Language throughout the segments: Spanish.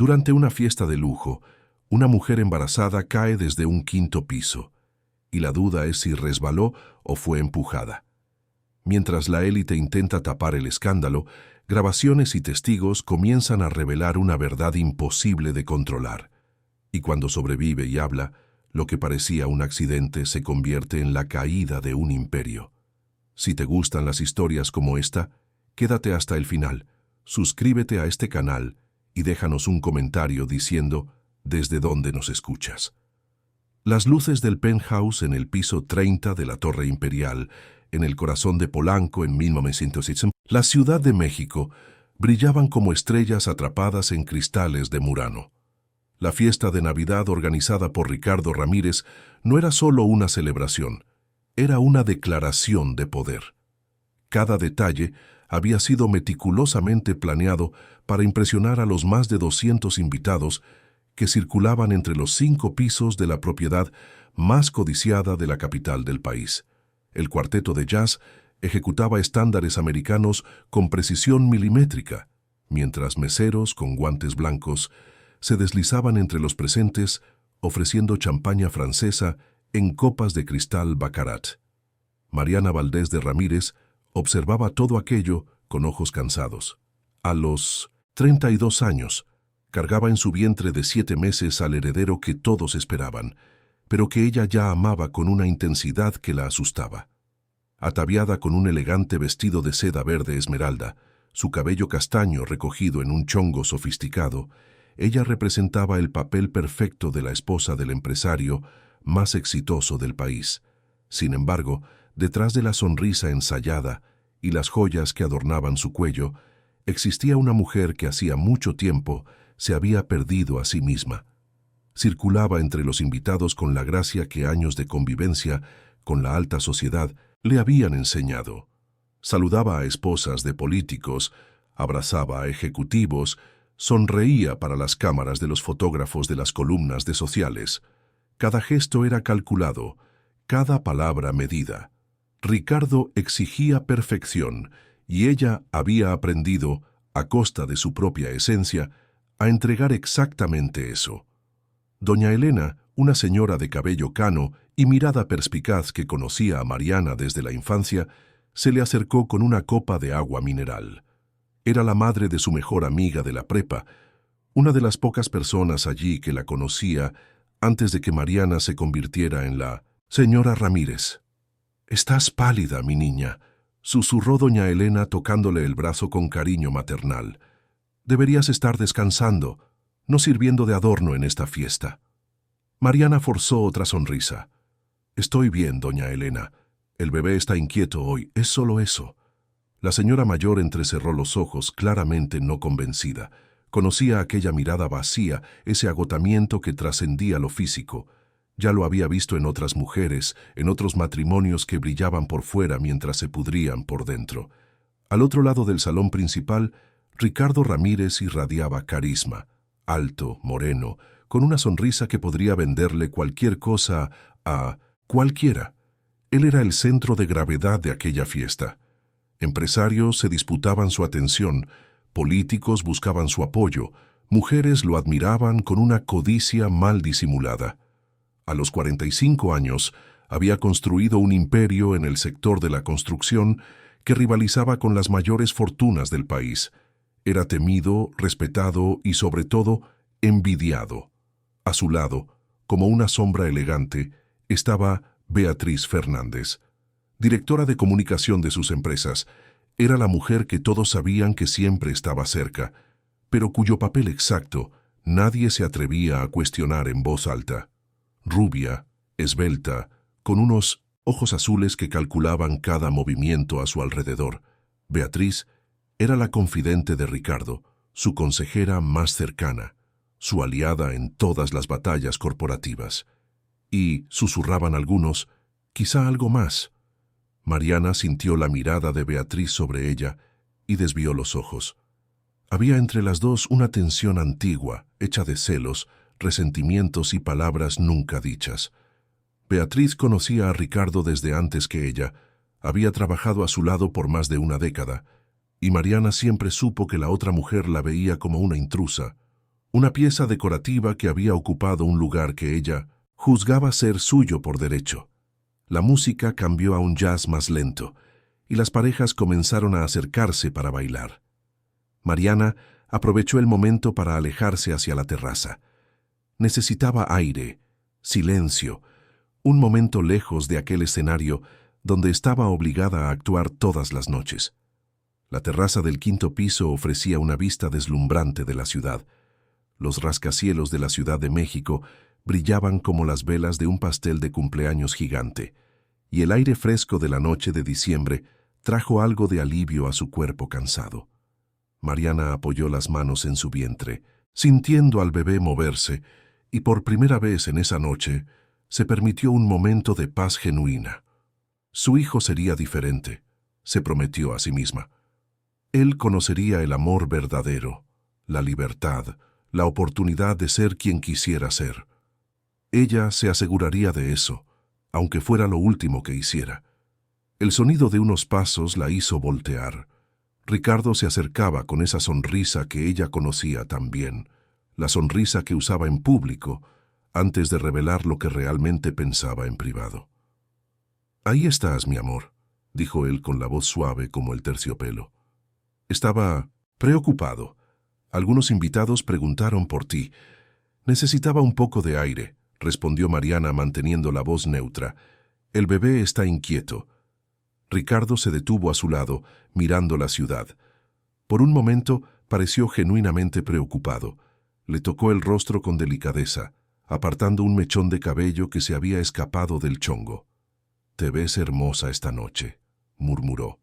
Durante una fiesta de lujo, una mujer embarazada cae desde un quinto piso, y la duda es si resbaló o fue empujada. Mientras la élite intenta tapar el escándalo, grabaciones y testigos comienzan a revelar una verdad imposible de controlar. Y cuando sobrevive y habla, lo que parecía un accidente se convierte en la caída de un imperio. Si te gustan las historias como esta, quédate hasta el final, suscríbete a este canal y déjanos un comentario diciendo desde dónde nos escuchas. Las luces del penthouse en el piso 30 de la Torre Imperial, en el corazón de Polanco en 1906, la Ciudad de México, brillaban como estrellas atrapadas en cristales de Murano. La fiesta de Navidad organizada por Ricardo Ramírez no era solo una celebración, era una declaración de poder. Cada detalle había sido meticulosamente planeado para impresionar a los más de 200 invitados que circulaban entre los 5 pisos de la propiedad más codiciada de la capital del país. El cuarteto de jazz ejecutaba estándares americanos con precisión milimétrica, mientras meseros con guantes blancos se deslizaban entre los presentes ofreciendo champaña francesa en copas de cristal Baccarat. Mariana Valdés de Ramírez observaba todo aquello con ojos cansados. A los 32 años, cargaba en su vientre de 7 meses al heredero que todos esperaban, pero que ella ya amaba con una intensidad que la asustaba. Ataviada con un elegante vestido de seda verde esmeralda, su cabello castaño recogido en un chongo sofisticado, ella representaba el papel perfecto de la esposa del empresario más exitoso del país. Sin embargo, detrás de la sonrisa ensayada y las joyas que adornaban su cuello, existía una mujer que hacía mucho tiempo se había perdido a sí misma. Circulaba entre los invitados con la gracia que años de convivencia con la alta sociedad le habían enseñado. Saludaba a esposas de políticos, abrazaba a ejecutivos, sonreía para las cámaras de los fotógrafos de las columnas de sociales. Cada gesto era calculado, cada palabra medida. Ricardo exigía perfección y ella había aprendido, a costa de su propia esencia, a entregar exactamente eso. Doña Elena, una señora de cabello cano y mirada perspicaz que conocía a Mariana desde la infancia, se le acercó con una copa de agua mineral. Era la madre de su mejor amiga de la prepa, una de las pocas personas allí que la conocía antes de que Mariana se convirtiera en la señora Ramírez. «Estás pálida, mi niña», susurró doña Elena tocándole el brazo con cariño maternal. «Deberías estar descansando, no sirviendo de adorno en esta fiesta». Mariana forzó otra sonrisa. «Estoy bien, doña Elena. El bebé está inquieto hoy, es solo eso». La señora mayor entrecerró los ojos, claramente no convencida. Conocía aquella mirada vacía, ese agotamiento que trascendía lo físico. Ya lo había visto en otras mujeres, en otros matrimonios que brillaban por fuera mientras se pudrían por dentro. Al otro lado del salón principal, Ricardo Ramírez irradiaba carisma. Alto, moreno, con una sonrisa que podría venderle cualquier cosa a cualquiera. Él era el centro de gravedad de aquella fiesta. Empresarios se disputaban su atención, políticos buscaban su apoyo, mujeres lo admiraban con una codicia mal disimulada. A los 45 años, había construido un imperio en el sector de la construcción que rivalizaba con las mayores fortunas del país. Era temido, respetado y, sobre todo, envidiado. A su lado, como una sombra elegante, estaba Beatriz Fernández. Directora de comunicación de sus empresas, era la mujer que todos sabían que siempre estaba cerca, pero cuyo papel exacto nadie se atrevía a cuestionar en voz alta. Rubia, esbelta, con unos ojos azules que calculaban cada movimiento a su alrededor, Beatriz era la confidente de Ricardo, su consejera más cercana, su aliada en todas las batallas corporativas. Y, susurraban algunos, quizá algo más. Mariana sintió la mirada de Beatriz sobre ella y desvió los ojos. Había entre las dos una tensión antigua, hecha de celos, resentimientos y palabras nunca dichas. Beatriz conocía a Ricardo desde antes que ella, había trabajado a su lado por más de una década, y Mariana siempre supo que la otra mujer la veía como una intrusa, una pieza decorativa que había ocupado un lugar que ella juzgaba ser suyo por derecho. La música cambió a un jazz más lento, y las parejas comenzaron a acercarse para bailar. Mariana aprovechó el momento para alejarse hacia la terraza. Necesitaba aire, silencio, un momento lejos de aquel escenario donde estaba obligada a actuar todas las noches. La terraza del 5º piso ofrecía una vista deslumbrante de la ciudad. Los rascacielos de la Ciudad de México brillaban como las velas de un pastel de cumpleaños gigante, y el aire fresco de la noche de diciembre trajo algo de alivio a su cuerpo cansado. Mariana apoyó las manos en su vientre, sintiendo al bebé moverse, y por primera vez en esa noche se permitió un momento de paz genuina. Su hijo sería diferente, se prometió a sí misma. Él conocería el amor verdadero, la libertad, la oportunidad de ser quien quisiera ser. Ella se aseguraría de eso, aunque fuera lo último que hiciera. El sonido de unos pasos la hizo voltear. Ricardo se acercaba con esa sonrisa que ella conocía tan bien, la sonrisa que usaba en público, antes de revelar lo que realmente pensaba en privado. «Ahí estás, mi amor», dijo él con la voz suave como el terciopelo. «Estaba preocupado. Algunos invitados preguntaron por ti. Necesitaba un poco de aire», respondió Mariana manteniendo la voz neutra. «El bebé está inquieto». Ricardo se detuvo a su lado, mirando la ciudad. Por un momento pareció genuinamente preocupado. Le tocó el rostro con delicadeza, apartando un mechón de cabello que se había escapado del chongo. «Te ves hermosa esta noche», murmuró.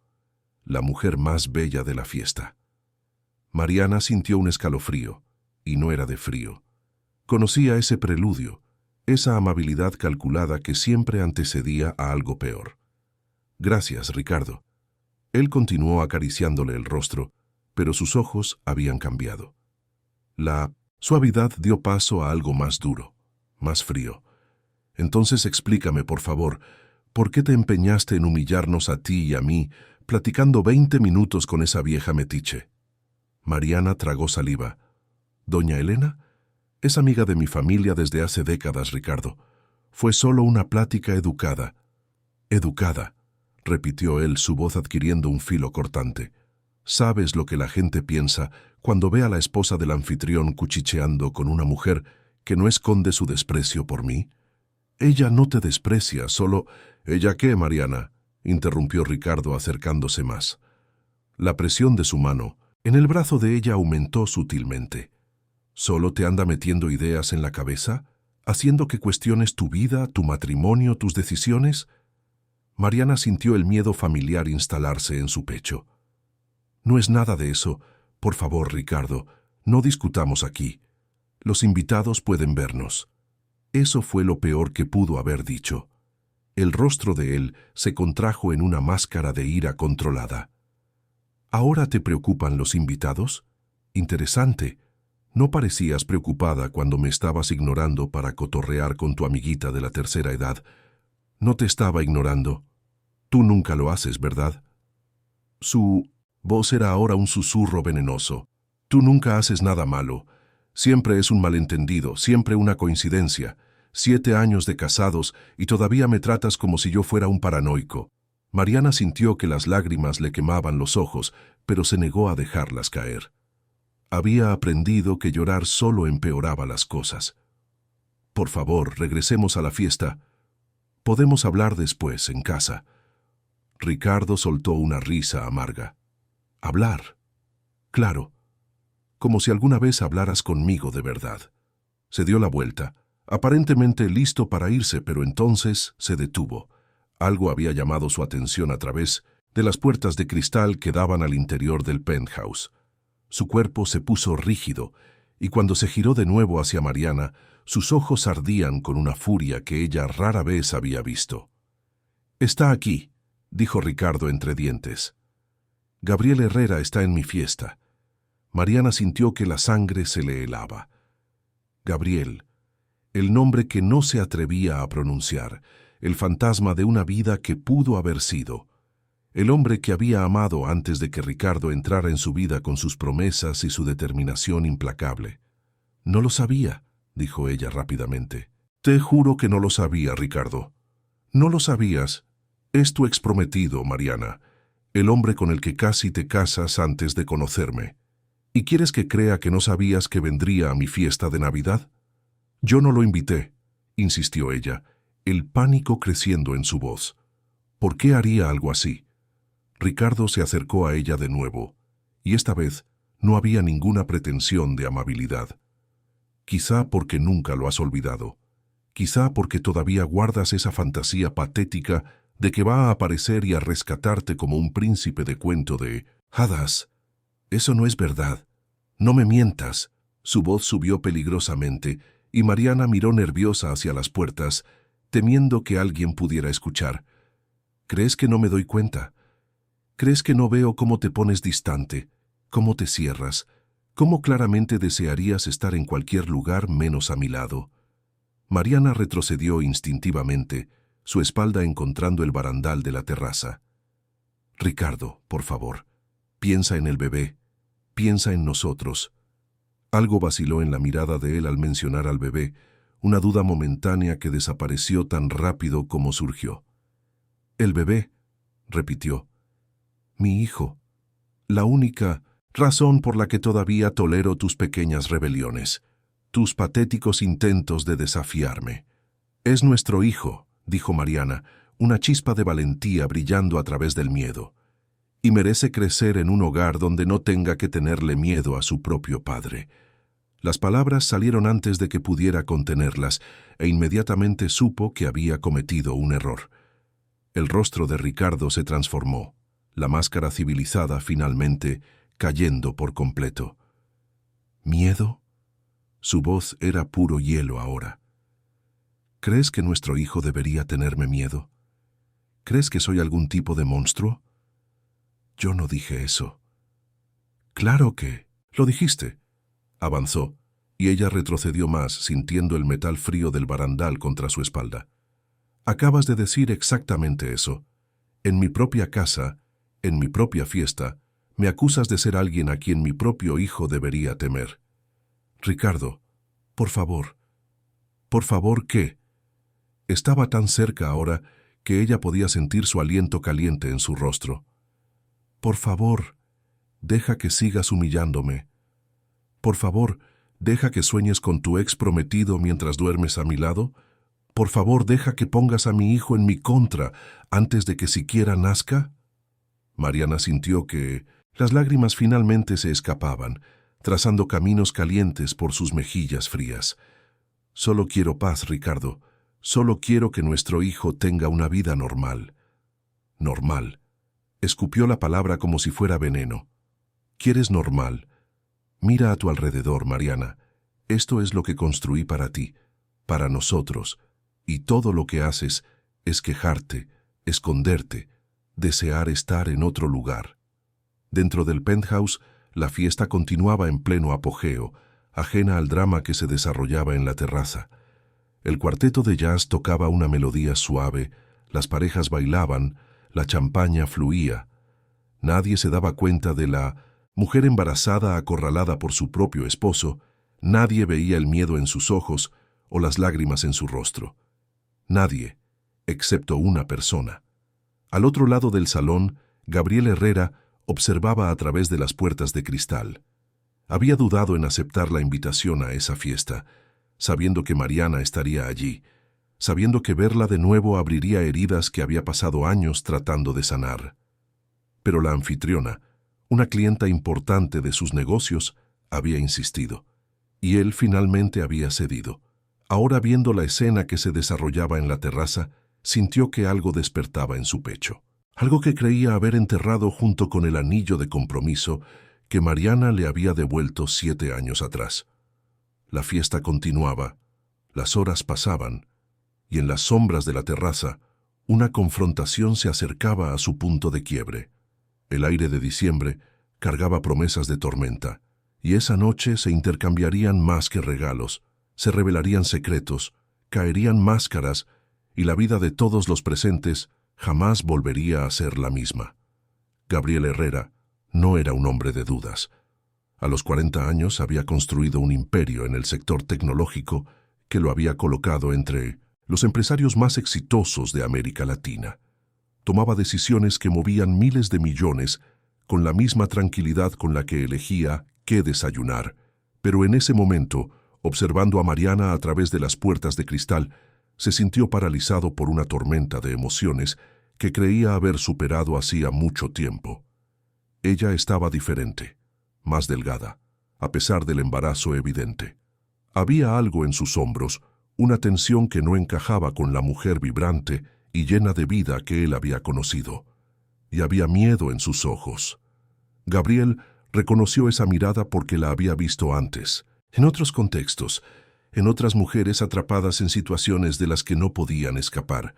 «La mujer más bella de la fiesta». Mariana sintió un escalofrío, y no era de frío. Conocía ese preludio, esa amabilidad calculada que siempre antecedía a algo peor. «Gracias, Ricardo». Él continuó acariciándole el rostro, pero sus ojos habían cambiado. La suavidad dio paso a algo más duro, más frío. «Entonces explícame, por favor, ¿por qué te empeñaste en humillarnos a ti y a mí, platicando 20 minutos con esa vieja metiche?» Mariana tragó saliva. «¿Doña Elena? Es amiga de mi familia desde hace décadas, Ricardo. Fue solo una plática educada». «Educada», repitió él, su voz adquiriendo un filo cortante. «¿Sabes lo que la gente piensa cuando ve a la esposa del anfitrión cuchicheando con una mujer que no esconde su desprecio por mí?» «Ella no te desprecia, solo...» «¿Ella qué, Mariana?», interrumpió Ricardo acercándose más. La presión de su mano en el brazo de ella aumentó sutilmente. «¿Solo te anda metiendo ideas en la cabeza? ¿Haciendo que cuestiones tu vida, tu matrimonio, tus decisiones?» Mariana sintió el miedo familiar instalarse en su pecho. «No es nada de eso. Por favor, Ricardo, no discutamos aquí. Los invitados pueden vernos». Eso fue lo peor que pudo haber dicho. El rostro de él se contrajo en una máscara de ira controlada. «¿Ahora te preocupan los invitados? Interesante. No parecías preocupada cuando me estabas ignorando para cotorrear con tu amiguita de la tercera edad. No te estaba ignorando. Tú nunca lo haces, ¿verdad?» Su voz era ahora un susurro venenoso. «Tú nunca haces nada malo. Siempre es un malentendido, siempre una coincidencia. 7 años de casados y todavía me tratas como si yo fuera un paranoico». Mariana sintió que las lágrimas le quemaban los ojos, pero se negó a dejarlas caer. Había aprendido que llorar solo empeoraba las cosas. «Por favor, regresemos a la fiesta. Podemos hablar después, en casa». Ricardo soltó una risa amarga. «¿Hablar? Claro. Como si alguna vez hablaras conmigo de verdad». Se dio la vuelta, aparentemente listo para irse, pero entonces se detuvo. Algo había llamado su atención a través de las puertas de cristal que daban al interior del penthouse. Su cuerpo se puso rígido, y cuando se giró de nuevo hacia Mariana, sus ojos ardían con una furia que ella rara vez había visto. «Está aquí», dijo Ricardo entre dientes. «Gabriel Herrera está en mi fiesta». Mariana sintió que la sangre se le helaba. Gabriel, el nombre que no se atrevía a pronunciar, el fantasma de una vida que pudo haber sido, el hombre que había amado antes de que Ricardo entrara en su vida con sus promesas y su determinación implacable. No lo sabía, dijo ella rápidamente. Te juro que no lo sabía, Ricardo. No lo sabías. Es tu exprometido, Mariana, el hombre con el que casi te casas antes de conocerme. ¿Y quieres que crea que no sabías que vendría a mi fiesta de Navidad? Yo no lo invité, insistió ella, el pánico creciendo en su voz. ¿Por qué haría algo así? Ricardo se acercó a ella de nuevo, y esta vez no había ninguna pretensión de amabilidad. Quizá porque nunca lo has olvidado. Quizá porque todavía guardas esa fantasía patética de que va a aparecer y a rescatarte como un príncipe de cuento de hadas. Eso no es verdad. No me mientas. Su voz subió peligrosamente, y Mariana miró nerviosa hacia las puertas, temiendo que alguien pudiera escuchar. ¿Crees que no me doy cuenta? ¿Crees que no veo cómo te pones distante, cómo te cierras, cómo claramente desearías estar en cualquier lugar menos a mi lado? Mariana retrocedió instintivamente, su espalda encontrando el barandal de la terraza. Ricardo, por favor, piensa en el bebé, piensa en nosotros. Algo vaciló en la mirada de él al mencionar al bebé, una duda momentánea que desapareció tan rápido como surgió. El bebé, repitió. Mi hijo. La única razón por la que todavía tolero tus pequeñas rebeliones, tus patéticos intentos de desafiarme. Es nuestro hijo, dijo Mariana, una chispa de valentía brillando a través del miedo. Y merece crecer en un hogar donde no tenga que tenerle miedo a su propio padre. Las palabras salieron antes de que pudiera contenerlas, e inmediatamente supo que había cometido un error. El rostro de Ricardo se transformó, la máscara civilizada finalmente cayendo por completo. ¿Miedo? Su voz era puro hielo ahora. ¿Crees que nuestro hijo debería tenerme miedo? ¿Crees que soy algún tipo de monstruo? Yo no dije eso. Claro que lo dijiste. Avanzó, y ella retrocedió más, sintiendo el metal frío del barandal contra su espalda. Acabas de decir exactamente eso. En mi propia casa, en mi propia fiesta, me acusas de ser alguien a quien mi propio hijo debería temer. Ricardo, por favor. ¿Por favor qué? Estaba tan cerca ahora que ella podía sentir su aliento caliente en su rostro. Por favor, deja que sigas humillándome. Por favor, deja que sueñes con tu ex prometido mientras duermes a mi lado. Por favor, deja que pongas a mi hijo en mi contra antes de que siquiera nazca. Mariana sintió que las lágrimas finalmente se escapaban, trazando caminos calientes por sus mejillas frías. Solo quiero paz, Ricardo. Solo quiero que nuestro hijo tenga una vida normal. Normal. Escupió la palabra como si fuera veneno. ¿Quieres normal? Mira a tu alrededor, Mariana. Esto es lo que construí para ti, para nosotros, y todo lo que haces es quejarte, esconderte, desear estar en otro lugar. Dentro del penthouse, la fiesta continuaba en pleno apogeo, ajena al drama que se desarrollaba en la terraza. El cuarteto de jazz tocaba una melodía suave, las parejas bailaban, la champaña fluía. Nadie se daba cuenta de la mujer embarazada acorralada por su propio esposo, nadie veía el miedo en sus ojos o las lágrimas en su rostro. Nadie, excepto una persona. Al otro lado del salón, Gabriel Herrera observaba a través de las puertas de cristal. Había dudado en aceptar la invitación a esa fiesta, sabiendo que Mariana estaría allí, sabiendo que verla de nuevo abriría heridas que había pasado años tratando de sanar. Pero la anfitriona, una clienta importante de sus negocios, había insistido, y él finalmente había cedido. Ahora, viendo la escena que se desarrollaba en la terraza, sintió que algo despertaba en su pecho, algo que creía haber enterrado junto con el anillo de compromiso que Mariana le había devuelto 7 años atrás. La fiesta continuaba, las horas pasaban, y en las sombras de la terraza, una confrontación se acercaba a su punto de quiebre. El aire de diciembre cargaba promesas de tormenta, y esa noche se intercambiarían más que regalos, se revelarían secretos, caerían máscaras, y la vida de todos los presentes jamás volvería a ser la misma. Gabriel Herrera no era un hombre de dudas. A los 40 años había construido un imperio en el sector tecnológico que lo había colocado entre los empresarios más exitosos de América Latina. Tomaba decisiones que movían miles de millones con la misma tranquilidad con la que elegía qué desayunar. Pero en ese momento, observando a Mariana a través de las puertas de cristal, se sintió paralizado por una tormenta de emociones que creía haber superado hacía mucho tiempo. Ella estaba diferente, más delgada, a pesar del embarazo evidente. Había algo en sus hombros, una tensión que no encajaba con la mujer vibrante y llena de vida que él había conocido. Y había miedo en sus ojos. Gabriel reconoció esa mirada porque la había visto antes, en otros contextos, en otras mujeres atrapadas en situaciones de las que no podían escapar.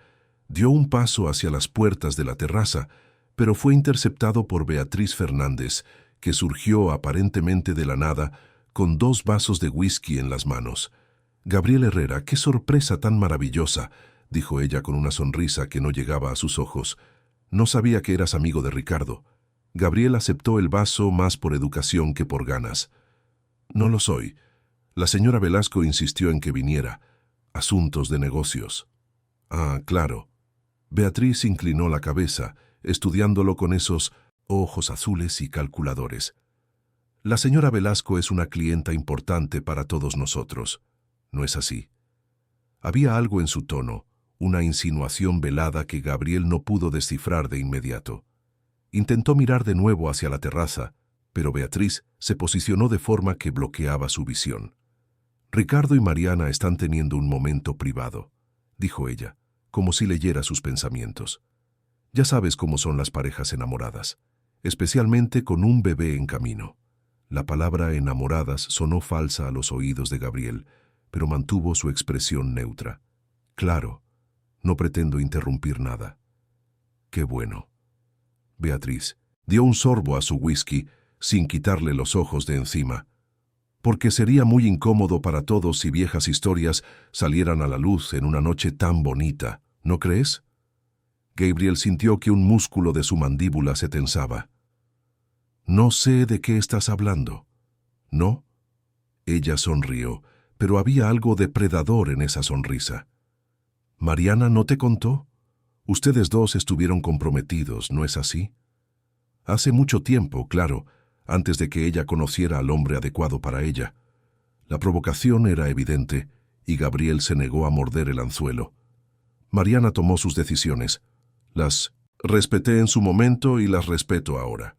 Dio un paso hacia las puertas de la terraza, pero fue interceptado por Beatriz Fernández, que surgió aparentemente de la nada, con 2 vasos de whisky en las manos. «Gabriel Herrera, qué sorpresa tan maravillosa», dijo ella con una sonrisa que no llegaba a sus ojos. «No sabía que eras amigo de Ricardo». Gabriel aceptó el vaso más por educación que por ganas. «No lo soy. La señora Velasco insistió en que viniera. Asuntos de negocios». «Ah, claro». Beatriz inclinó la cabeza, estudiándolo con esos ojos azules y calculadores. «La señora Velasco es una clienta importante para todos nosotros. ¿No es así?» Había algo en su tono, una insinuación velada que Gabriel no pudo descifrar de inmediato. Intentó mirar de nuevo hacia la terraza, pero Beatriz se posicionó de forma que bloqueaba su visión. «Ricardo y Mariana están teniendo un momento privado», dijo ella, como si leyera sus pensamientos. «Ya sabes cómo son las parejas enamoradas, especialmente con un bebé en camino». La palabra enamoradas sonó falsa a los oídos de Gabriel, pero mantuvo su expresión neutra. «Claro, no pretendo interrumpir nada». «Qué bueno». Beatriz dio un sorbo a su whisky sin quitarle los ojos de encima. «Porque sería muy incómodo para todos si viejas historias salieran a la luz en una noche tan bonita, ¿no crees?» Gabriel sintió que un músculo de su mandíbula se tensaba. «No sé de qué estás hablando». «¿No?» Ella sonrió, pero había algo depredador en esa sonrisa. «¿Mariana no te contó? Ustedes 2 estuvieron comprometidos, ¿no es así?» «Hace mucho tiempo, claro, antes de que ella conociera al hombre adecuado para ella». La provocación era evidente, y Gabriel se negó a morder el anzuelo. Mariana tomó sus decisiones. Las respeté en su momento y las respeto ahora.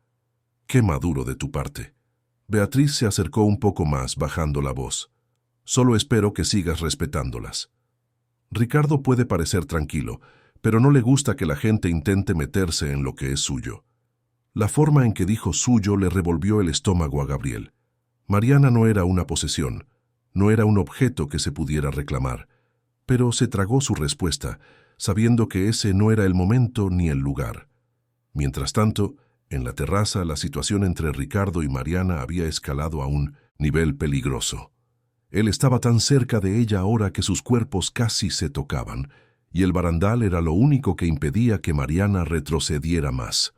«Qué maduro de tu parte». Beatriz se acercó un poco más, bajando la voz. «Solo espero que sigas respetándolas». Ricardo puede parecer tranquilo, pero no le gusta que la gente intente meterse en lo que es suyo. La forma en que dijo suyo le revolvió el estómago a Gabriel. Mariana no era una posesión, no era un objeto que se pudiera reclamar, pero se tragó su respuesta, sabiendo que ese no era el momento ni el lugar. Mientras tanto, en la terraza la situación entre Ricardo y Mariana había escalado a un nivel peligroso. Él estaba tan cerca de ella ahora que sus cuerpos casi se tocaban, y el barandal era lo único que impedía que Mariana retrocediera más.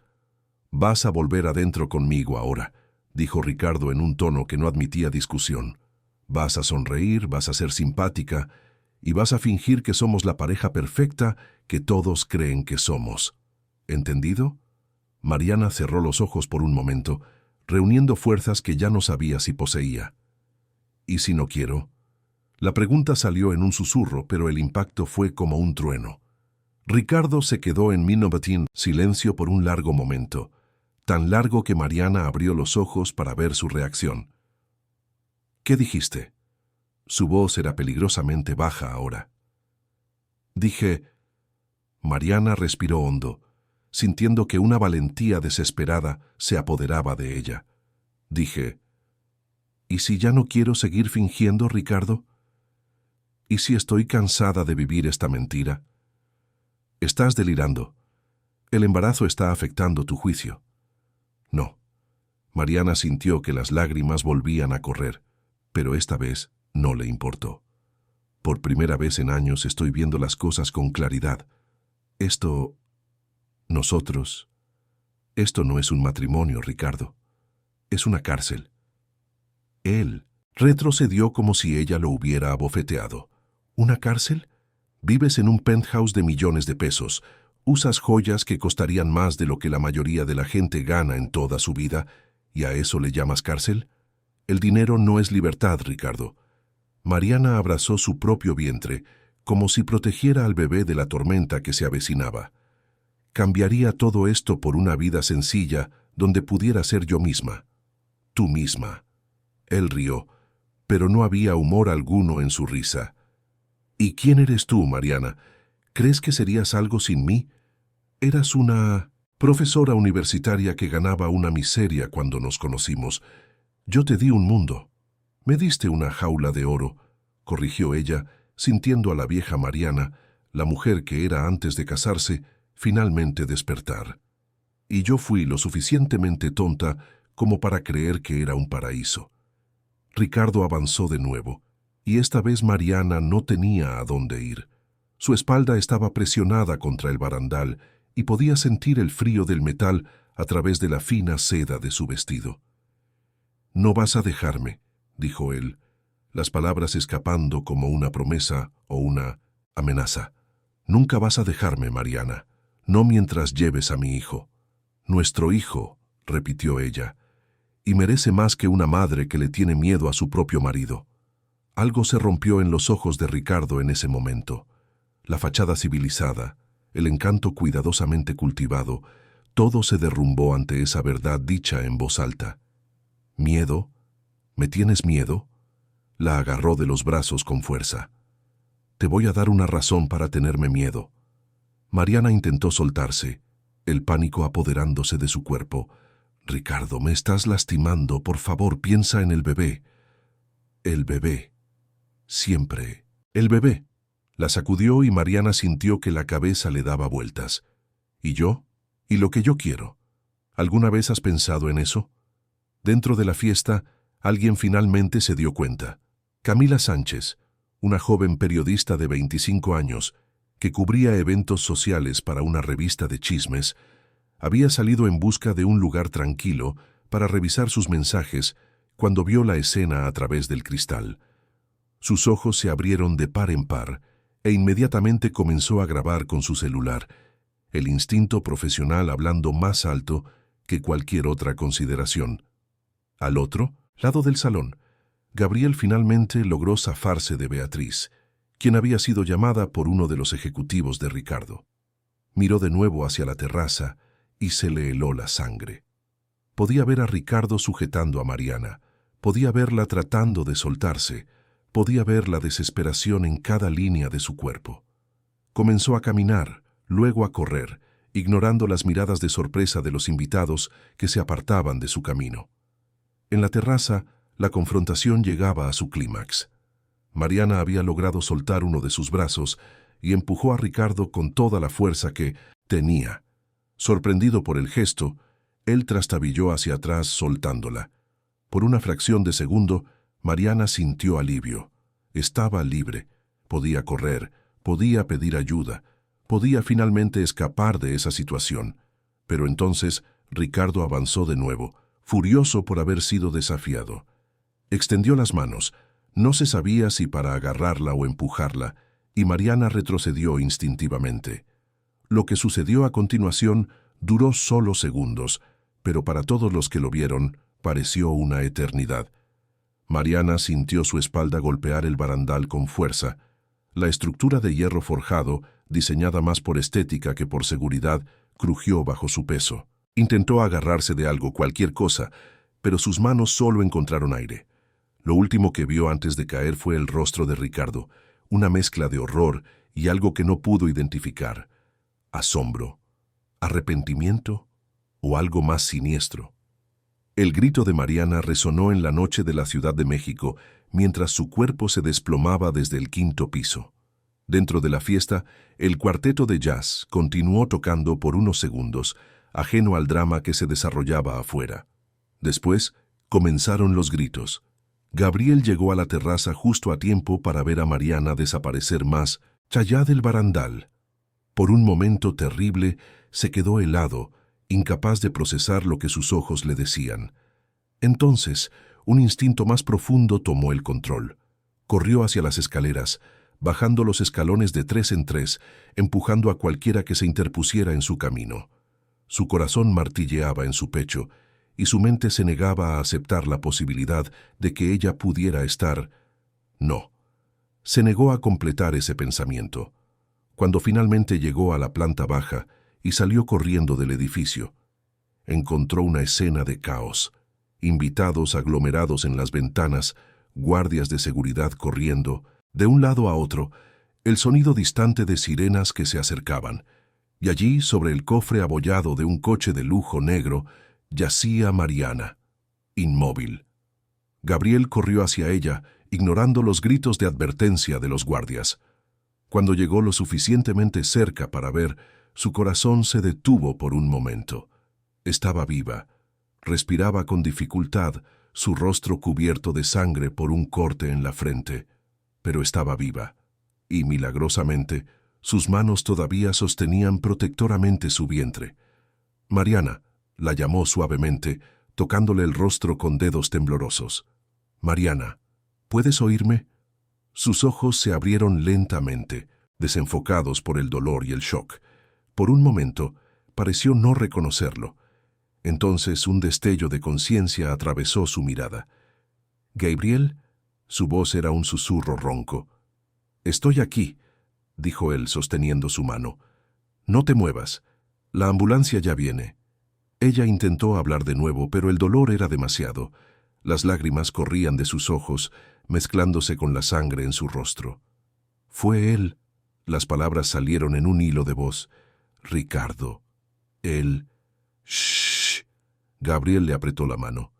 «Vas a volver adentro conmigo ahora», dijo Ricardo en un tono que no admitía discusión. «Vas a sonreír, vas a ser simpática, y vas a fingir que somos la pareja perfecta que todos creen que somos. ¿Entendido?» Mariana cerró los ojos por un momento, reuniendo fuerzas que ya no sabía si poseía. «¿Y si no quiero?» La pregunta salió en un susurro, pero el impacto fue como un trueno. Ricardo se quedó en silencio por un largo momento, tan largo que Mariana abrió los ojos para ver su reacción. «¿Qué dijiste?» Su voz era peligrosamente baja ahora. «Dije...» Mariana respiró hondo, sintiendo que una valentía desesperada se apoderaba de ella. «Dije... ¿Y si ya no quiero seguir fingiendo, Ricardo? ¿Y si estoy cansada de vivir esta mentira?» «Estás delirando. El embarazo está afectando tu juicio». «No». Mariana sintió que las lágrimas volvían a correr, pero esta vez no le importó. «Por primera vez en años estoy viendo las cosas con claridad. Nosotros... Esto no es un matrimonio, Ricardo. Es una cárcel. Él retrocedió como si ella lo hubiera abofeteado. ¿Una cárcel? Vives en un penthouse de millones de pesos. Usas joyas que costarían más de lo que la mayoría de la gente gana en toda su vida, ¿y a eso le llamas cárcel? El dinero no es libertad, Ricardo. Mariana abrazó su propio vientre, como si protegiera al bebé de la tormenta que se avecinaba. Cambiaría todo esto por una vida sencilla donde pudiera ser yo misma. Tú misma. Él rió, pero no había humor alguno en su risa. ¿Y quién eres tú, Mariana? ¿Crees que serías algo sin mí? Eras una profesora universitaria que ganaba una miseria cuando nos conocimos. Yo te di un mundo. Me diste una jaula de oro, corrigió ella, sintiendo a la vieja Mariana, la mujer que era antes de casarse, finalmente despertar. Y yo fui lo suficientemente tonta como para creer que era un paraíso. Ricardo avanzó de nuevo, y esta vez Mariana no tenía a dónde ir. Su espalda estaba presionada contra el barandal y podía sentir el frío del metal a través de la fina seda de su vestido. «No vas a dejarme», dijo él, las palabras escapando como una promesa o una amenaza. «Nunca vas a dejarme, Mariana, no mientras lleves a mi hijo». «Nuestro hijo», repitió ella, «y merece más que una madre que le tiene miedo a su propio marido». Algo se rompió en los ojos de Ricardo en ese momento. La fachada civilizada, el encanto cuidadosamente cultivado, todo se derrumbó ante esa verdad dicha en voz alta. «¿Miedo? ¿Me tienes miedo?» La agarró de los brazos con fuerza. «Te voy a dar una razón para tenerme miedo». Mariana intentó soltarse, el pánico apoderándose de su cuerpo. «Ricardo, me estás lastimando. Por favor, piensa en el bebé». «El bebé. Siempre. El bebé». La sacudió y Mariana sintió que la cabeza le daba vueltas. «¿Y yo? ¿Y lo que yo quiero? ¿Alguna vez has pensado en eso?» Dentro de la fiesta, alguien finalmente se dio cuenta. Camila Sánchez, una joven periodista de 25 años, que cubría eventos sociales para una revista de chismes, había salido en busca de un lugar tranquilo para revisar sus mensajes cuando vio la escena a través del cristal. Sus ojos se abrieron de par en par e inmediatamente comenzó a grabar con su celular, el instinto profesional hablando más alto que cualquier otra consideración. Al otro lado del salón, Gabriel finalmente logró zafarse de Beatriz, quien había sido llamada por uno de los ejecutivos de Ricardo. Miró de nuevo hacia la terraza y se le heló la sangre. Podía ver a Ricardo sujetando a Mariana, podía verla tratando de soltarse, podía ver la desesperación en cada línea de su cuerpo. Comenzó a caminar, luego a correr, ignorando las miradas de sorpresa de los invitados que se apartaban de su camino. En la terraza, la confrontación llegaba a su clímax. Mariana había logrado soltar uno de sus brazos y empujó a Ricardo con toda la fuerza que tenía. Sorprendido por el gesto, él trastabilló hacia atrás soltándola. Por una fracción de segundo, Mariana sintió alivio. Estaba libre. Podía correr, podía pedir ayuda, podía finalmente escapar de esa situación. Pero entonces Ricardo avanzó de nuevo, furioso por haber sido desafiado. Extendió las manos, no se sabía si para agarrarla o empujarla, y Mariana retrocedió instintivamente. Lo que sucedió a continuación duró solo segundos, pero para todos los que lo vieron, pareció una eternidad. Mariana sintió su espalda golpear el barandal con fuerza. La estructura de hierro forjado, diseñada más por estética que por seguridad, crujió bajo su peso. Intentó agarrarse de algo, cualquier cosa, pero sus manos solo encontraron aire. Lo último que vio antes de caer fue el rostro de Ricardo, una mezcla de horror y algo que no pudo identificar. Asombro, arrepentimiento o algo más siniestro. El grito de Mariana resonó en la noche de la Ciudad de México mientras su cuerpo se desplomaba desde el 5º piso. Dentro de la fiesta, el cuarteto de jazz continuó tocando por unos segundos, ajeno al drama que se desarrollaba afuera. Después, comenzaron los gritos. Gabriel llegó a la terraza justo a tiempo para ver a Mariana desaparecer más allá del barandal. Por un momento terrible, se quedó helado, incapaz de procesar lo que sus ojos le decían. Entonces, un instinto más profundo tomó el control. Corrió hacia las escaleras, bajando los escalones de 3 en 3, empujando a cualquiera que se interpusiera en su camino. Su corazón martilleaba en su pecho, y su mente se negaba a aceptar la posibilidad de que ella pudiera estar... No. Se negó a completar ese pensamiento. Cuando finalmente llegó a la planta baja y salió corriendo del edificio, encontró una escena de caos. Invitados aglomerados en las ventanas, guardias de seguridad corriendo, de un lado a otro, el sonido distante de sirenas que se acercaban, y allí, sobre el cofre abollado de un coche de lujo negro, yacía Mariana, inmóvil. Gabriel corrió hacia ella, ignorando los gritos de advertencia de los guardias. Cuando llegó lo suficientemente cerca para ver, su corazón se detuvo por un momento. Estaba viva. Respiraba con dificultad, su rostro cubierto de sangre por un corte en la frente. Pero estaba viva. Y, milagrosamente, sus manos todavía sostenían protectoramente su vientre. Mariana, la llamó suavemente, tocándole el rostro con dedos temblorosos. Mariana, ¿puedes oírme? Sus ojos se abrieron lentamente, desenfocados por el dolor y el shock. Por un momento, pareció no reconocerlo. Entonces un destello de conciencia atravesó su mirada. «¿Gabriel?» Su voz era un susurro ronco. «Estoy aquí», dijo él sosteniendo su mano. «No te muevas. La ambulancia ya viene». Ella intentó hablar de nuevo, pero el dolor era demasiado. Las lágrimas corrían de sus ojos, mezclándose con la sangre en su rostro. «Fue él». Las palabras salieron en un hilo de voz. «Ricardo. Él». «Shh». Gabriel le apretó la mano.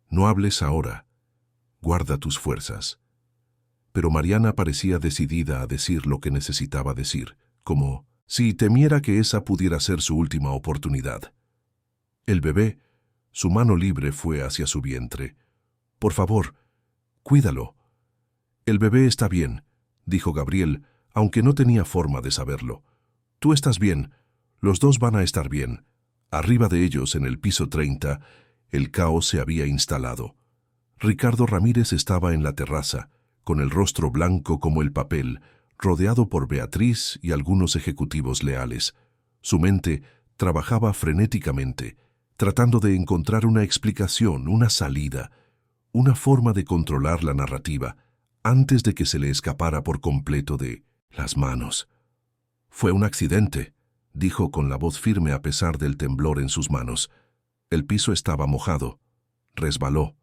«No hables ahora. Guarda tus fuerzas». Pero Mariana parecía decidida a decir lo que necesitaba decir, como si temiera que esa pudiera ser su última oportunidad. El bebé, su mano libre fue hacia su vientre. «Por favor, cuídalo». «El bebé está bien», dijo Gabriel, aunque no tenía forma de saberlo. «Tú estás bien. Los dos van a estar bien». Arriba de ellos, en el piso 30, el caos se había instalado. Ricardo Ramírez estaba en la terraza, con el rostro blanco como el papel, rodeado por Beatriz y algunos ejecutivos leales. Su mente trabajaba frenéticamente, tratando de encontrar una explicación, una salida, una forma de controlar la narrativa, antes de que se le escapara por completo de las manos. «Fue un accidente», dijo con la voz firme a pesar del temblor en sus manos. El piso estaba mojado. Resbaló.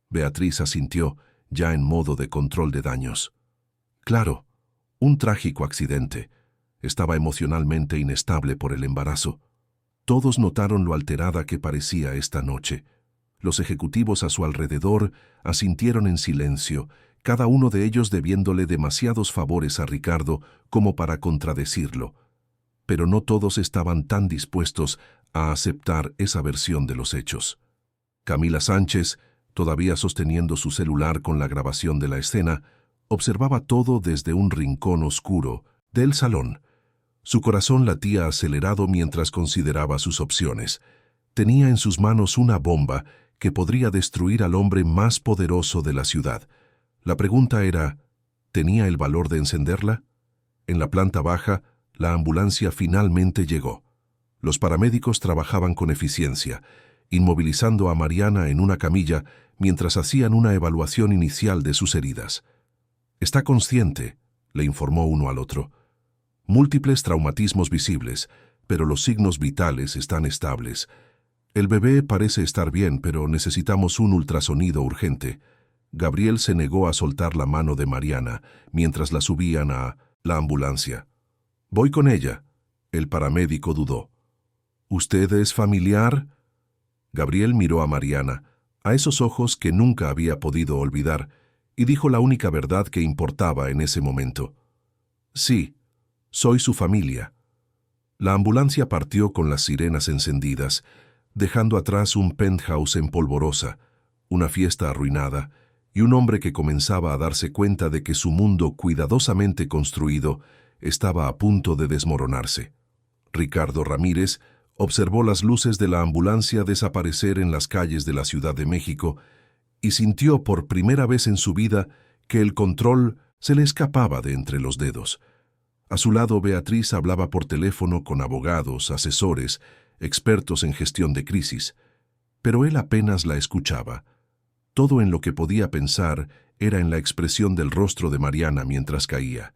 Beatriz asintió, ya en modo de control de daños. «Claro, un trágico accidente». Estaba emocionalmente inestable por el embarazo. Todos notaron lo alterada que parecía esta noche. Los ejecutivos a su alrededor asintieron en silencio, cada uno de ellos debiéndole demasiados favores a Ricardo como para contradecirlo. Pero no todos estaban tan dispuestos a aceptar esa versión de los hechos. Camila Sánchez, todavía sosteniendo su celular con la grabación de la escena, observaba todo desde un rincón oscuro del salón. Su corazón latía acelerado mientras consideraba sus opciones. Tenía en sus manos una bomba que podría destruir al hombre más poderoso de la ciudad. La pregunta era, ¿tenía el valor de encenderla? En la planta baja, la ambulancia finalmente llegó. Los paramédicos trabajaban con eficiencia, inmovilizando a Mariana en una camilla mientras hacían una evaluación inicial de sus heridas. «Está consciente», le informó uno al otro. «Múltiples traumatismos visibles, pero los signos vitales están estables. El bebé parece estar bien, pero necesitamos un ultrasonido urgente». Gabriel se negó a soltar la mano de Mariana mientras la subían a la ambulancia. «Voy con ella». El paramédico dudó. «¿Usted es familiar?» Gabriel miró a Mariana, a esos ojos que nunca había podido olvidar, y dijo la única verdad que importaba en ese momento. «Sí, soy su familia». La ambulancia partió con las sirenas encendidas, dejando atrás un penthouse en polvorosa, una fiesta arruinada, y un hombre que comenzaba a darse cuenta de que su mundo cuidadosamente construido estaba a punto de desmoronarse. Ricardo Ramírez observó las luces de la ambulancia desaparecer en las calles de la Ciudad de México y sintió por primera vez en su vida que el control se le escapaba de entre los dedos. A su lado, Beatriz hablaba por teléfono con abogados, asesores, expertos en gestión de crisis, pero él apenas la escuchaba. Todo en lo que podía pensar era en la expresión del rostro de Mariana mientras caía,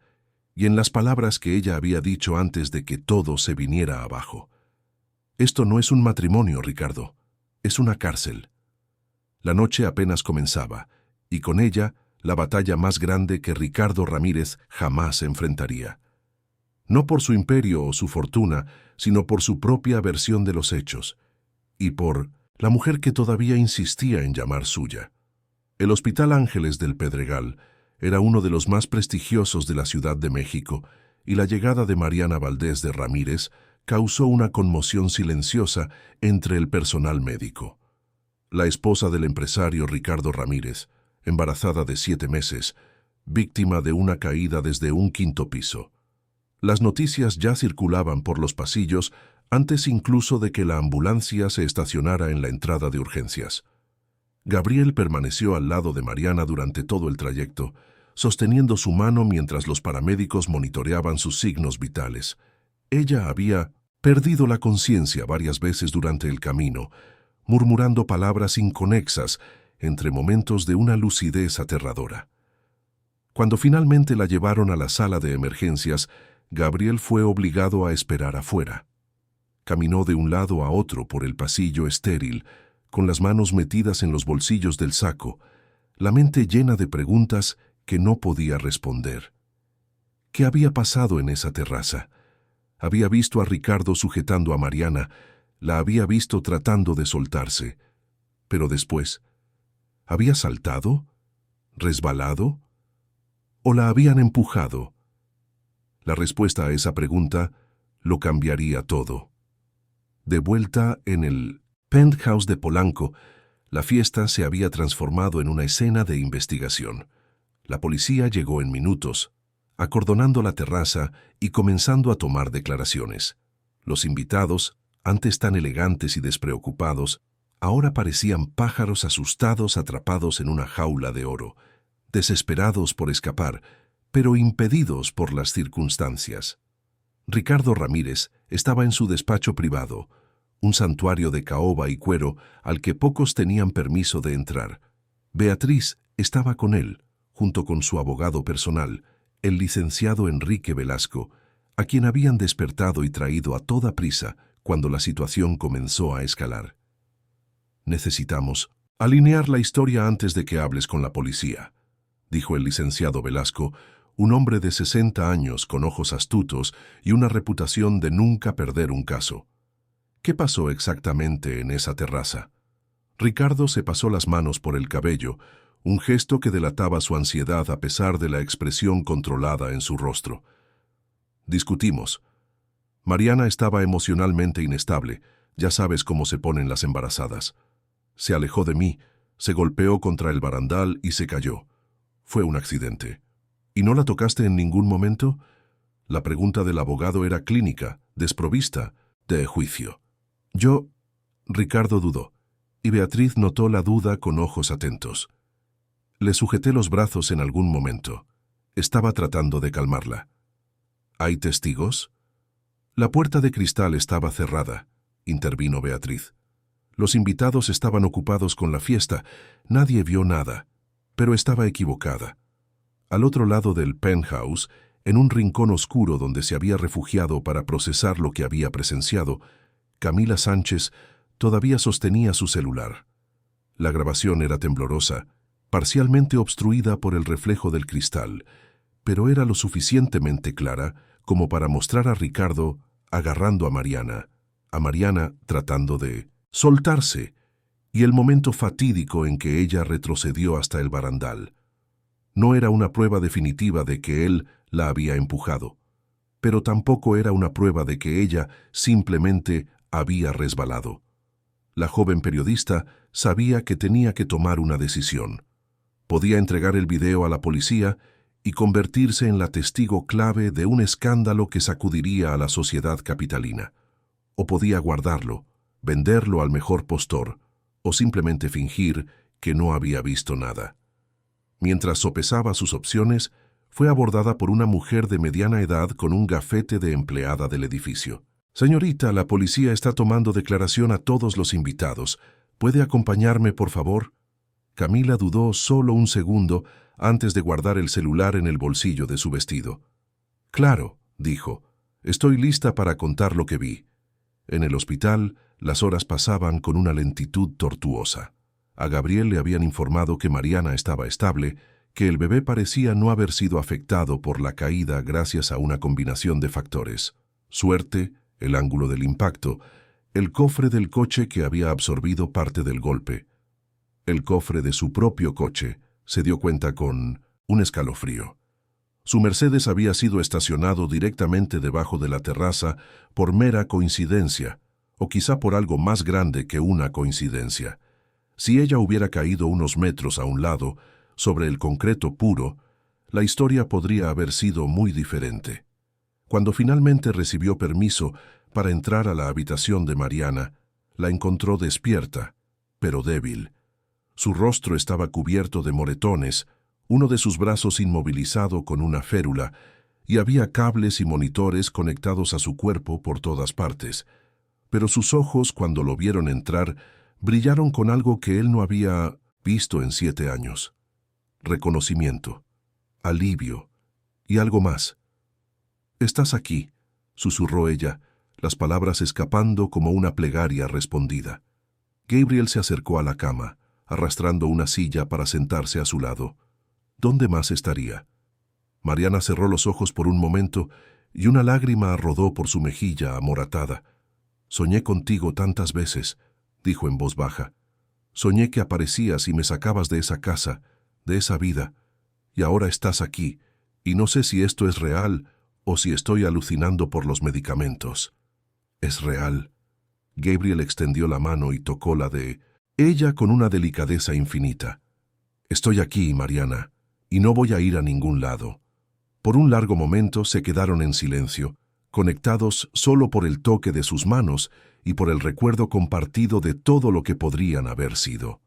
y en las palabras que ella había dicho antes de que todo se viniera abajo. Esto no es un matrimonio, Ricardo, es una cárcel. La noche apenas comenzaba, y con ella la batalla más grande que Ricardo Ramírez jamás enfrentaría. No por su imperio o su fortuna, sino por su propia versión de los hechos, y por la mujer que todavía insistía en llamar suya. El Hospital Ángeles del Pedregal era uno de los más prestigiosos de la Ciudad de México, y la llegada de Mariana Valdés de Ramírez causó una conmoción silenciosa entre el personal médico. La esposa del empresario Ricardo Ramírez, embarazada de 7 meses, víctima de una caída desde un 5º piso. Las noticias ya circulaban por los pasillos antes incluso de que la ambulancia se estacionara en la entrada de urgencias. Gabriel permaneció al lado de Mariana durante todo el trayecto, sosteniendo su mano mientras los paramédicos monitoreaban sus signos vitales. Ella había perdido la conciencia varias veces durante el camino, murmurando palabras inconexas entre momentos de una lucidez aterradora. Cuando finalmente la llevaron a la sala de emergencias, Gabriel fue obligado a esperar afuera. Caminó de un lado a otro por el pasillo estéril, con las manos metidas en los bolsillos del saco, la mente llena de preguntas que no podía responder. ¿Qué había pasado en esa terraza? Había visto a Ricardo sujetando a Mariana, la había visto tratando de soltarse. Pero después, ¿había saltado? ¿Resbalado? ¿O la habían empujado? La respuesta a esa pregunta lo cambiaría todo. De vuelta en el penthouse de Polanco, la fiesta se había transformado en una escena de investigación. La policía llegó en minutos, acordonando la terraza y comenzando a tomar declaraciones. Los invitados, antes tan elegantes y despreocupados, ahora parecían pájaros asustados atrapados en una jaula de oro, desesperados por escapar, pero impedidos por las circunstancias. Ricardo Ramírez estaba en su despacho privado, un santuario de caoba y cuero al que pocos tenían permiso de entrar. Beatriz estaba con él, junto con su abogado personal, el licenciado Enrique Velasco, a quien habían despertado y traído a toda prisa cuando la situación comenzó a escalar. «Necesitamos alinear la historia antes de que hables con la policía», dijo el licenciado Velasco, un hombre de 60 años con ojos astutos y una reputación de nunca perder un caso. ¿Qué pasó exactamente en esa terraza? Ricardo se pasó las manos por el cabello, un gesto que delataba su ansiedad a pesar de la expresión controlada en su rostro. Discutimos. Mariana estaba emocionalmente inestable, ya sabes cómo se ponen las embarazadas. Se alejó de mí, se golpeó contra el barandal y se cayó. Fue un accidente. ¿Y no la tocaste en ningún momento? La pregunta del abogado era clínica, desprovista de juicio. Ricardo dudó, y Beatriz notó la duda con ojos atentos. Le sujeté los brazos en algún momento. Estaba tratando de calmarla. ¿Hay testigos? La puerta de cristal estaba cerrada, intervino Beatriz. Los invitados estaban ocupados con la fiesta, nadie vio nada, pero estaba equivocada. Al otro lado del penthouse, en un rincón oscuro donde se había refugiado para procesar lo que había presenciado, Camila Sánchez todavía sostenía su celular. La grabación era temblorosa, parcialmente obstruida por el reflejo del cristal, pero era lo suficientemente clara como para mostrar a Ricardo agarrando a Mariana tratando de soltarse, y el momento fatídico en que ella retrocedió hasta el barandal. No era una prueba definitiva de que él la había empujado, pero tampoco era una prueba de que ella simplemente había resbalado. La joven periodista sabía que tenía que tomar una decisión. Podía entregar el video a la policía y convertirse en la testigo clave de un escándalo que sacudiría a la sociedad capitalina. O podía guardarlo, venderlo al mejor postor, o simplemente fingir que no había visto nada. Mientras sopesaba sus opciones, fue abordada por una mujer de mediana edad con un gafete de empleada del edificio. «Señorita, la policía está tomando declaración a todos los invitados. ¿Puede acompañarme, por favor?» Camila dudó solo un segundo antes de guardar el celular en el bolsillo de su vestido. «Claro», dijo, «estoy lista para contar lo que vi». En el hospital, las horas pasaban con una lentitud tortuosa. A Gabriel le habían informado que Mariana estaba estable, que el bebé parecía no haber sido afectado por la caída gracias a una combinación de factores: suerte, el ángulo del impacto, el cofre del coche que había absorbido parte del golpe. El cofre de su propio coche, se dio cuenta con un escalofrío. Su Mercedes había sido estacionado directamente debajo de la terraza por mera coincidencia, o quizá por algo más grande que una coincidencia. Si ella hubiera caído unos metros a un lado, sobre el concreto puro, la historia podría haber sido muy diferente. Cuando finalmente recibió permiso para entrar a la habitación de Mariana, la encontró despierta, pero débil. Su rostro estaba cubierto de moretones, uno de sus brazos inmovilizado con una férula, y había cables y monitores conectados a su cuerpo por todas partes. Pero sus ojos, cuando lo vieron entrar, brillaron con algo que él no había visto en 7 años. Reconocimiento, alivio y algo más. «Estás aquí», susurró ella, las palabras escapando como una plegaria respondida. Gabriel se acercó a la cama, arrastrando una silla para sentarse a su lado. ¿Dónde más estaría? Mariana cerró los ojos por un momento y una lágrima rodó por su mejilla amoratada. «Soñé contigo tantas veces», dijo en voz baja. «Soñé que aparecías y me sacabas de esa casa, de esa vida, y ahora estás aquí, y no sé si esto es real o si estoy alucinando por los medicamentos». «Es real». Gabriel extendió la mano y tocó la de ella con una delicadeza infinita. «Estoy aquí, Mariana, y no voy a ir a ningún lado». Por un largo momento se quedaron en silencio, conectados solo por el toque de sus manos y por el recuerdo compartido de todo lo que podrían haber sido.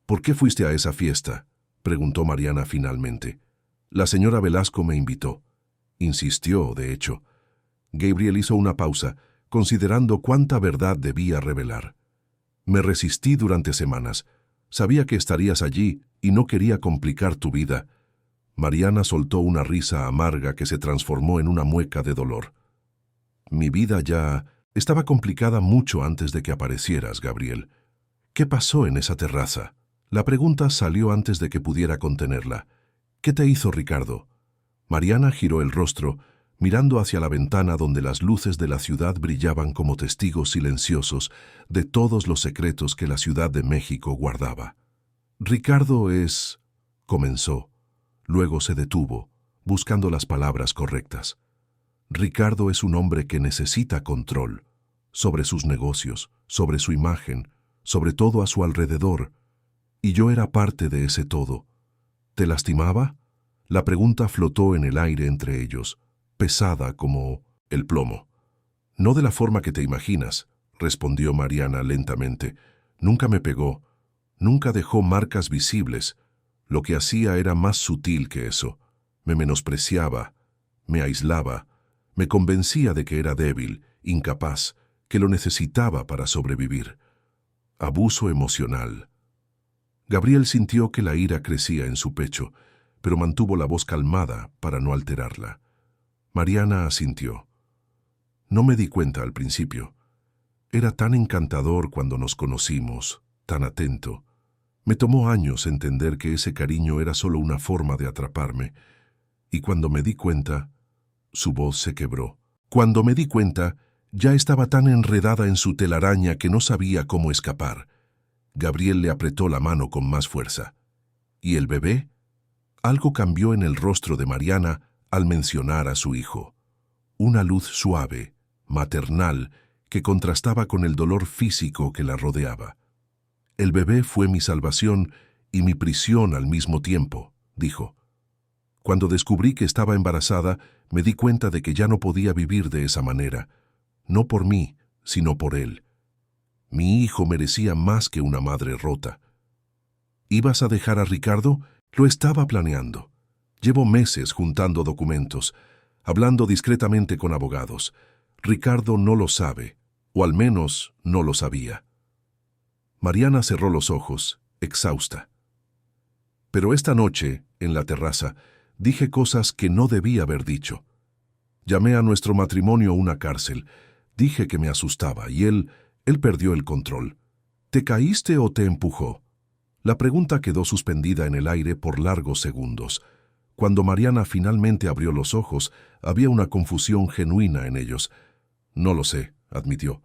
«¿Por qué fuiste a esa fiesta?», preguntó Mariana finalmente. «La señora Velasco me invitó». Insistió, de hecho. Gabriel hizo una pausa, considerando cuánta verdad debía revelar. «Me resistí durante semanas. Sabía que estarías allí y no quería complicar tu vida». Mariana soltó una risa amarga que se transformó en una mueca de dolor. «Mi vida ya estaba complicada mucho antes de que aparecieras, Gabriel. ¿Qué pasó en esa terraza?». La pregunta salió antes de que pudiera contenerla. «¿Qué te hizo Ricardo?». Mariana giró el rostro, mirando hacia la ventana donde las luces de la ciudad brillaban como testigos silenciosos de todos los secretos que la Ciudad de México guardaba. «Ricardo es...», comenzó. Luego se detuvo, buscando las palabras correctas. «Ricardo es un hombre que necesita control sobre sus negocios, sobre su imagen, sobre todo a su alrededor. Y yo era parte de ese todo. ¿Te lastimaba?». La pregunta flotó en el aire entre ellos, pesada como el plomo. «No de la forma que te imaginas», respondió Mariana lentamente. «Nunca me pegó, nunca dejó marcas visibles. Lo que hacía era más sutil que eso. Me menospreciaba, me aislaba, me convencía de que era débil, incapaz, que lo necesitaba para sobrevivir. Abuso emocional». Gabriel sintió que la ira crecía en su pecho, pero mantuvo la voz calmada para no alterarla. Mariana asintió. «No me di cuenta al principio. Era tan encantador cuando nos conocimos, tan atento. Me tomó años entender que ese cariño era solo una forma de atraparme. Y cuando me di cuenta...». Su voz se quebró. «Cuando me di cuenta, ya estaba tan enredada en su telaraña que no sabía cómo escapar». Gabriel le apretó la mano con más fuerza. «¿Y el bebé?». Algo cambió en el rostro de Mariana al mencionar a su hijo. Una luz suave, maternal, que contrastaba con el dolor físico que la rodeaba. «El bebé fue mi salvación y mi prisión al mismo tiempo», dijo. «Cuando descubrí que estaba embarazada, me di cuenta de que ya no podía vivir de esa manera. No por mí, sino por él. Mi hijo merecía más que una madre rota». ¿Ibas a dejar a Ricardo? Lo estaba planeando. Llevo meses juntando documentos, hablando discretamente con abogados. Ricardo no lo sabe, o al menos no lo sabía. Mariana cerró los ojos, exhausta. Pero esta noche, en la terraza, dije cosas que no debía haber dicho. Llamé a nuestro matrimonio una cárcel. Dije que me asustaba y él perdió el control. ¿Te caíste o te empujó? La pregunta quedó suspendida en el aire por largos segundos. Cuando Mariana finalmente abrió los ojos, había una confusión genuina en ellos. No lo sé, admitió.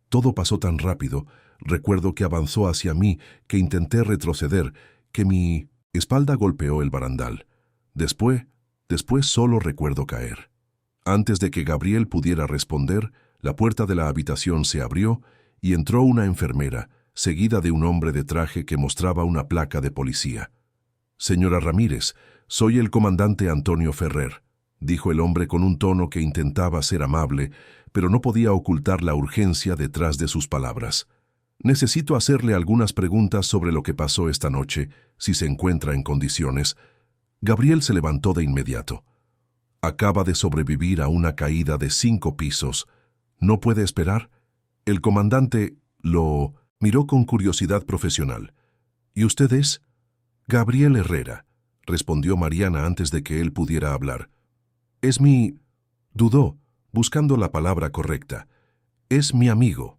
Todo pasó tan rápido. Recuerdo que avanzó hacia mí, que intenté retroceder, que mi espalda golpeó el barandal. Después solo recuerdo caer. Antes de que Gabriel pudiera responder, la puerta de la habitación se abrió y entró una enfermera, seguida de un hombre de traje que mostraba una placa de policía. «Señora Ramírez, soy el comandante Antonio Ferrer», dijo el hombre con un tono que intentaba ser amable, pero no podía ocultar la urgencia detrás de sus palabras. «Necesito hacerle algunas preguntas sobre lo que pasó esta noche, si se encuentra en condiciones». Gabriel se levantó de inmediato. Acaba de sobrevivir a una caída de 5 pisos. ¿No puede esperar? El comandante lo miró con curiosidad profesional. ¿Y usted es? Gabriel Herrera, respondió Mariana antes de que él pudiera hablar. Es mi... dudó, buscando la palabra correcta. Es mi amigo.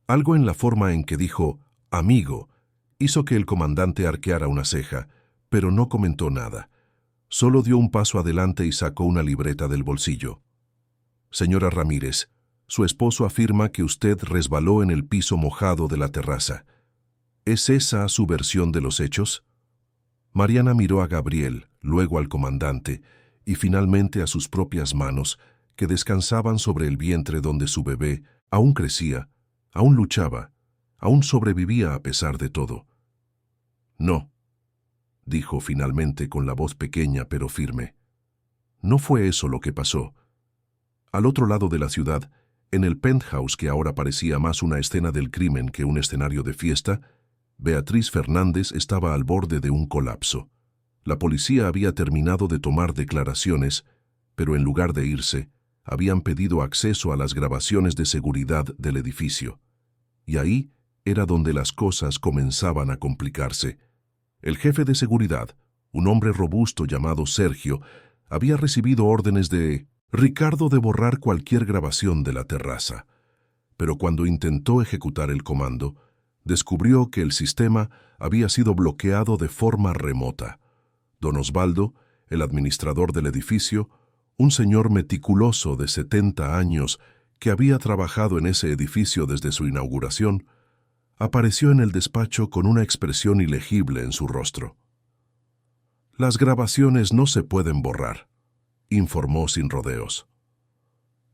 Algo en la forma en que dijo amigo hizo que el comandante arqueara una ceja, pero no comentó nada. Solo dio un paso adelante y sacó una libreta del bolsillo. Señora Ramírez, su esposo afirma que usted resbaló en el piso mojado de la terraza. ¿Es esa su versión de los hechos? Mariana miró a Gabriel, luego al comandante, y finalmente a sus propias manos, que descansaban sobre el vientre donde su bebé aún crecía, aún luchaba, aún sobrevivía a pesar de todo. No, dijo finalmente con la voz pequeña pero firme. No fue eso lo que pasó. Al otro lado de la ciudad, en el penthouse que ahora parecía más una escena del crimen que un escenario de fiesta, Beatriz Fernández estaba al borde de un colapso. La policía había terminado de tomar declaraciones, pero en lugar de irse, habían pedido acceso a las grabaciones de seguridad del edificio. Y ahí era donde las cosas comenzaban a complicarse. El jefe de seguridad, un hombre robusto llamado Sergio, había recibido órdenes de Ricardo de borrar cualquier grabación de la terraza. Pero cuando intentó ejecutar el comando, descubrió que el sistema había sido bloqueado de forma remota. Don Osvaldo, el administrador del edificio, un señor meticuloso de 70 años que había trabajado en ese edificio desde su inauguración, apareció en el despacho con una expresión ilegible en su rostro. «Las grabaciones no se pueden borrar», informó sin rodeos.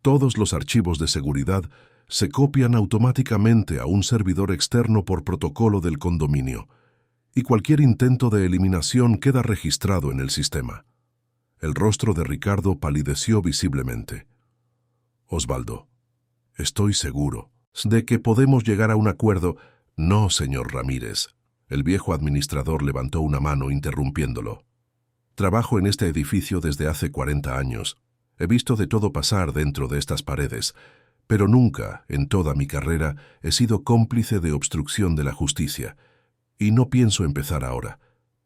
«Todos los archivos de seguridad se copian automáticamente a un servidor externo por protocolo del condominio, y cualquier intento de eliminación queda registrado en el sistema». El rostro de Ricardo palideció visiblemente. «Osvaldo, estoy seguro de que podemos llegar a un acuerdo». «No, señor Ramírez». El viejo administrador levantó una mano interrumpiéndolo. «Trabajo en este edificio desde hace 40 años. He visto de todo pasar dentro de estas paredes, pero nunca, en toda mi carrera, he sido cómplice de obstrucción de la justicia. Y no pienso empezar ahora».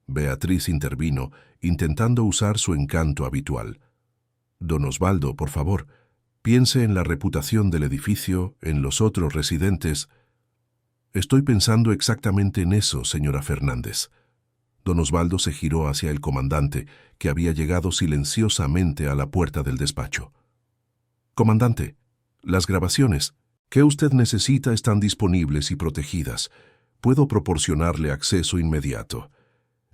Beatriz intervino, intentando usar su encanto habitual. «Don Osvaldo, por favor, piense en la reputación del edificio, en los otros residentes». «Estoy pensando exactamente en eso, señora Fernández». Don Osvaldo se giró hacia el comandante, que había llegado silenciosamente a la puerta del despacho. «Comandante, las grabaciones que usted necesita están disponibles y protegidas. Puedo proporcionarle acceso inmediato».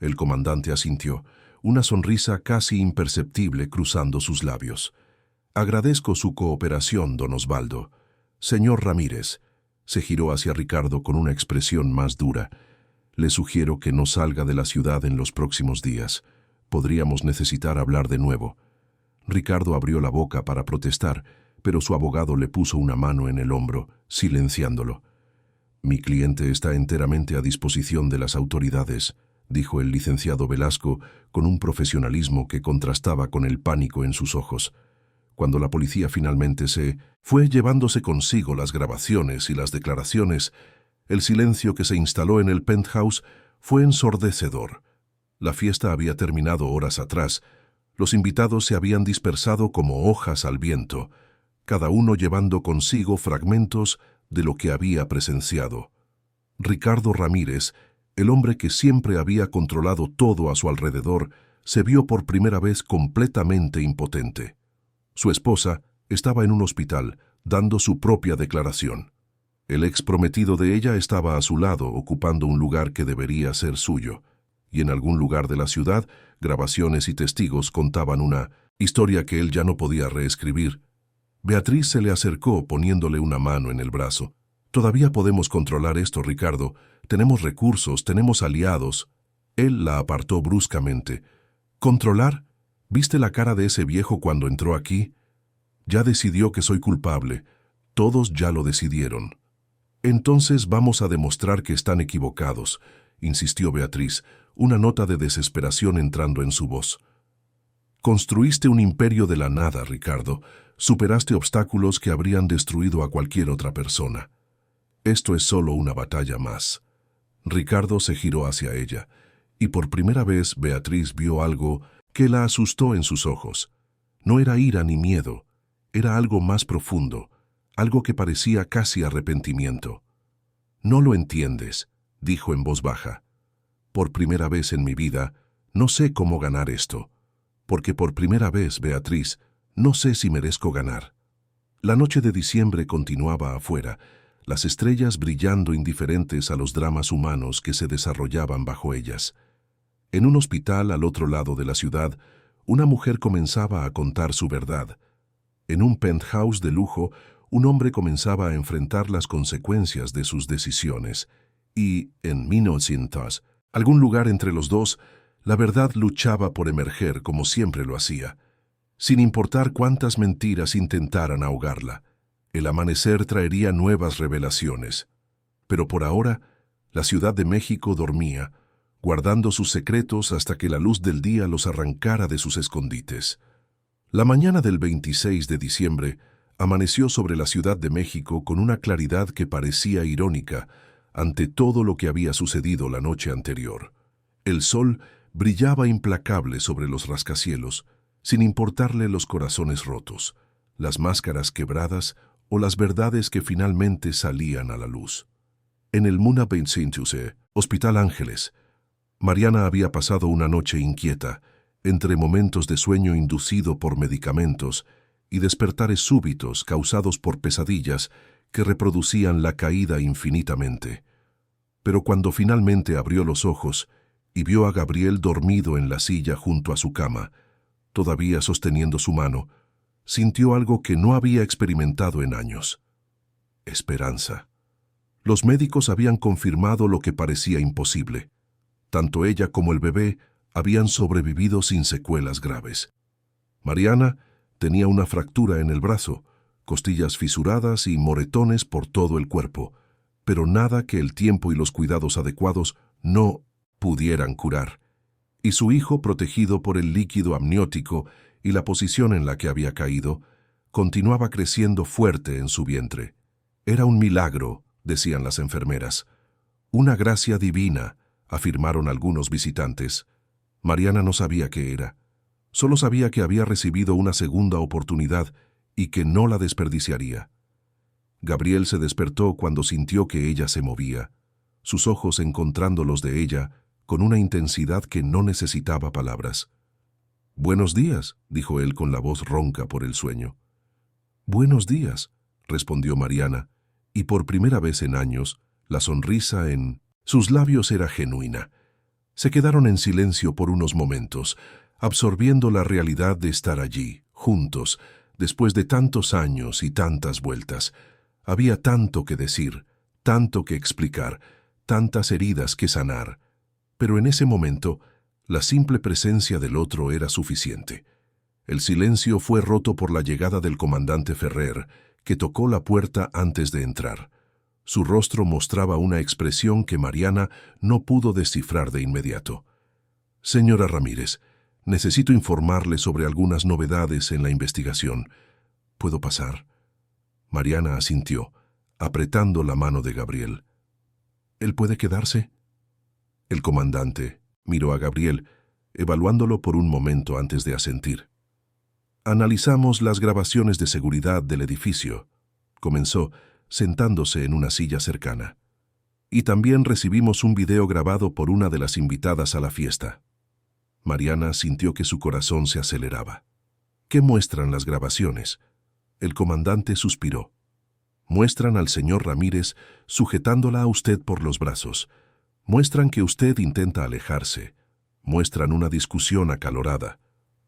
El comandante asintió, una sonrisa casi imperceptible cruzando sus labios. «Agradezco su cooperación, don Osvaldo. Señor Ramírez», se giró hacia Ricardo con una expresión más dura, «le sugiero que no salga de la ciudad en los próximos días. Podríamos necesitar hablar de nuevo». Ricardo abrió la boca para protestar, pero su abogado le puso una mano en el hombro, silenciándolo. «Mi cliente está enteramente a disposición de las autoridades», dijo el licenciado Velasco con un profesionalismo que contrastaba con el pánico en sus ojos. Cuando la policía finalmente se fue llevándose consigo las grabaciones y las declaraciones, el silencio que se instaló en el penthouse fue ensordecedor. La fiesta había terminado horas atrás. Los invitados se habían dispersado como hojas al viento, cada uno llevando consigo fragmentos de lo que había presenciado. Ricardo Ramírez, el hombre que siempre había controlado todo a su alrededor, se vio por primera vez completamente impotente. Su esposa estaba en un hospital, dando su propia declaración. El ex prometido de ella estaba a su lado, ocupando un lugar que debería ser suyo. Y en algún lugar de la ciudad, grabaciones y testigos contaban una historia que él ya no podía reescribir. Beatriz se le acercó poniéndole una mano en el brazo. «Todavía podemos controlar esto, Ricardo. Tenemos recursos, tenemos aliados». Él la apartó bruscamente. «¿Controlar? ¿Viste la cara de ese viejo cuando entró aquí? Ya decidió que soy culpable. Todos ya lo decidieron». «Entonces vamos a demostrar que están equivocados», insistió Beatriz, una nota de desesperación entrando en su voz. «Construiste un imperio de la nada, Ricardo. Superaste obstáculos que habrían destruido a cualquier otra persona. Esto es solo una batalla más». Ricardo se giró hacia ella, y por primera vez Beatriz vio algo que la asustó en sus ojos. No era ira ni miedo, era algo más profundo, algo que parecía casi arrepentimiento. «No lo entiendes», dijo en voz baja. «Por primera vez en mi vida, no sé cómo ganar esto. Porque por primera vez, Beatriz, no sé si merezco ganar». La noche de diciembre continuaba afuera, las estrellas brillando indiferentes a los dramas humanos que se desarrollaban bajo ellas. En un hospital al otro lado de la ciudad, una mujer comenzaba a contar su verdad. En un penthouse de lujo, un hombre comenzaba a enfrentar las consecuencias de sus decisiones. Y, en 1900, algún lugar entre los dos, la verdad luchaba por emerger como siempre lo hacía, sin importar cuántas mentiras intentaran ahogarla. El amanecer traería nuevas revelaciones. Pero por ahora, la Ciudad de México dormía, guardando sus secretos hasta que la luz del día los arrancara de sus escondites. La mañana del 26 de diciembre amaneció sobre la Ciudad de México con una claridad que parecía irónica ante todo lo que había sucedido la noche anterior. El sol brillaba implacable sobre los rascacielos, sin importarle los corazones rotos, las máscaras quebradas o las verdades que finalmente salían a la luz. En el Muna 25, Hospital Ángeles, Mariana había pasado una noche inquieta, entre momentos de sueño inducido por medicamentos y despertares súbitos causados por pesadillas que reproducían la caída infinitamente. Pero cuando finalmente abrió los ojos y vio a Gabriel dormido en la silla junto a su cama, todavía sosteniendo su mano, sintió algo que no había experimentado en años: esperanza. Los médicos habían confirmado lo que parecía imposible. Tanto ella como el bebé habían sobrevivido sin secuelas graves. Mariana tenía una fractura en el brazo, costillas fisuradas y moretones por todo el cuerpo, pero nada que el tiempo y los cuidados adecuados no pudieran curar. Y su hijo, protegido por el líquido amniótico y la posición en la que había caído, continuaba creciendo fuerte en su vientre. Era un milagro, decían las enfermeras. Una gracia divina, afirmaron algunos visitantes. Mariana no sabía qué era. Solo sabía que había recibido una segunda oportunidad y que no la desperdiciaría. Gabriel se despertó cuando sintió que ella se movía, sus ojos encontrando los de ella con una intensidad que no necesitaba palabras. «Buenos días», dijo él con la voz ronca por el sueño. «Buenos días», respondió Mariana, y por primera vez en años, la sonrisa en sus labios era genuina. Se quedaron en silencio por unos momentos, absorbiendo la realidad de estar allí, juntos, después de tantos años y tantas vueltas. Había tanto que decir, tanto que explicar, tantas heridas que sanar. Pero en ese momento, la simple presencia del otro era suficiente. El silencio fue roto por la llegada del comandante Ferrer, que tocó la puerta antes de entrar. Su rostro mostraba una expresión que Mariana no pudo descifrar de inmediato. «Señora Ramírez, necesito informarle sobre algunas novedades en la investigación. ¿Puedo pasar?» Mariana asintió, apretando la mano de Gabriel. «¿Él puede quedarse?» El comandante miró a Gabriel, evaluándolo por un momento antes de asentir. «Analizamos las grabaciones de seguridad del edificio», comenzó, sentándose en una silla cercana. «Y también recibimos un video grabado por una de las invitadas a la fiesta». Mariana sintió que su corazón se aceleraba. «¿Qué muestran las grabaciones?» El comandante suspiró. «Muestran al señor Ramírez sujetándola a usted por los brazos. Muestran que usted intenta alejarse. Muestran una discusión acalorada,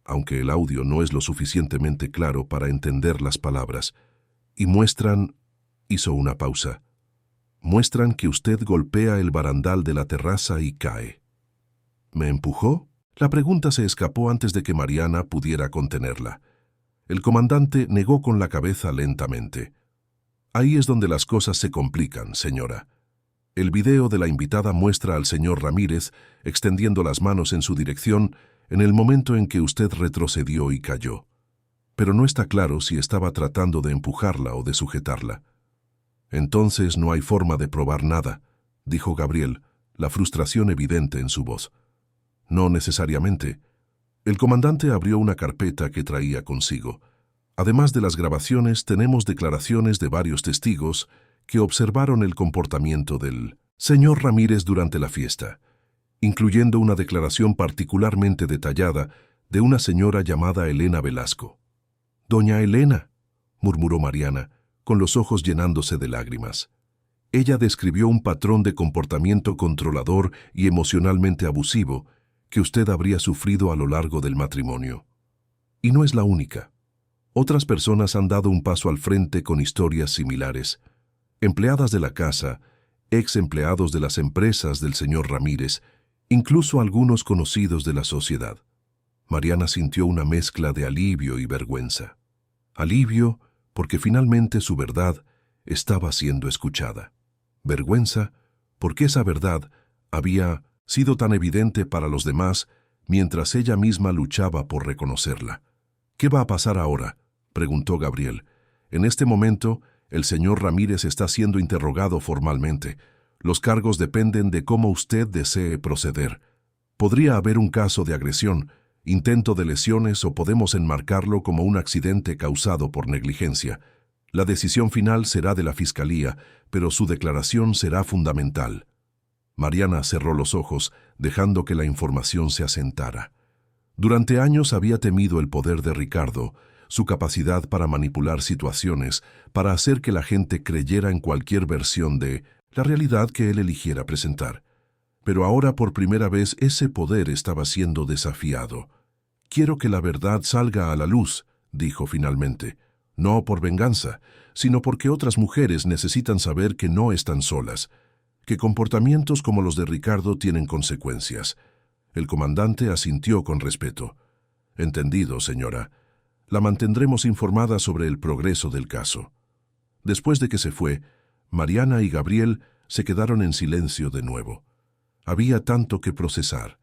aunque el audio no es lo suficientemente claro para entender las palabras. Y muestran...» Hizo una pausa. «Muestran que usted golpea el barandal de la terraza y cae». «¿Me empujó?» La pregunta se escapó antes de que Mariana pudiera contenerla. El comandante negó con la cabeza lentamente. «Ahí es donde las cosas se complican, señora. El video de la invitada muestra al señor Ramírez extendiendo las manos en su dirección en el momento en que usted retrocedió y cayó. Pero no está claro si estaba tratando de empujarla o de sujetarla». «Entonces no hay forma de probar nada», dijo Gabriel, la frustración evidente en su voz. «No necesariamente». El comandante abrió una carpeta que traía consigo. «Además de las grabaciones, tenemos declaraciones de varios testigos que observaron el comportamiento del señor Ramírez durante la fiesta, incluyendo una declaración particularmente detallada de una señora llamada Elena Velasco». «Doña Elena», murmuró Mariana, con los ojos llenándose de lágrimas. «Ella describió un patrón de comportamiento controlador y emocionalmente abusivo que usted habría sufrido a lo largo del matrimonio. Y no es la única. Otras personas han dado un paso al frente con historias similares. Empleadas de la casa, ex empleados de las empresas del señor Ramírez, incluso algunos conocidos de la sociedad». Mariana sintió una mezcla de alivio y vergüenza. Alivio porque finalmente su verdad estaba siendo escuchada. Vergüenza porque esa verdad había sido tan evidente para los demás mientras ella misma luchaba por reconocerla. «¿Qué va a pasar ahora?», preguntó Gabriel. «En este momento, el señor Ramírez está siendo interrogado formalmente. Los cargos dependen de cómo usted desee proceder. Podría haber un caso de agresión, intento de lesiones o podemos enmarcarlo como un accidente causado por negligencia. La decisión final será de la Fiscalía, pero su declaración será fundamental». Mariana cerró los ojos, dejando que la información se asentara. Durante años había temido el poder de Ricardo, su capacidad para manipular situaciones, para hacer que la gente creyera en cualquier versión de la realidad que él eligiera presentar. Pero ahora por primera vez ese poder estaba siendo desafiado. «Quiero que la verdad salga a la luz», dijo finalmente. «No por venganza, sino porque otras mujeres necesitan saber que no están solas, que comportamientos como los de Ricardo tienen consecuencias». El comandante asintió con respeto. «Entendido, señora. La mantendremos informada sobre el progreso del caso». Después de que se fue, Mariana y Gabriel se quedaron en silencio de nuevo. Había tanto que procesar,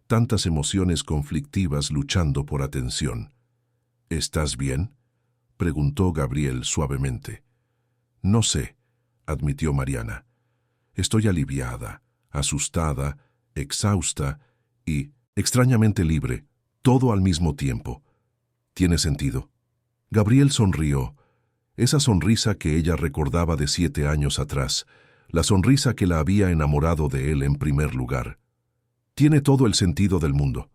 tantas emociones conflictivas luchando por atención. «¿Estás bien?», preguntó Gabriel suavemente. «No sé», admitió Mariana. «Estoy aliviada, asustada, exhausta y extrañamente libre, todo al mismo tiempo. ¿Tiene sentido?». Gabriel sonrió, esa sonrisa que ella recordaba de 7 años atrás, la sonrisa que la había enamorado de él en primer lugar. «Tiene todo el sentido del mundo».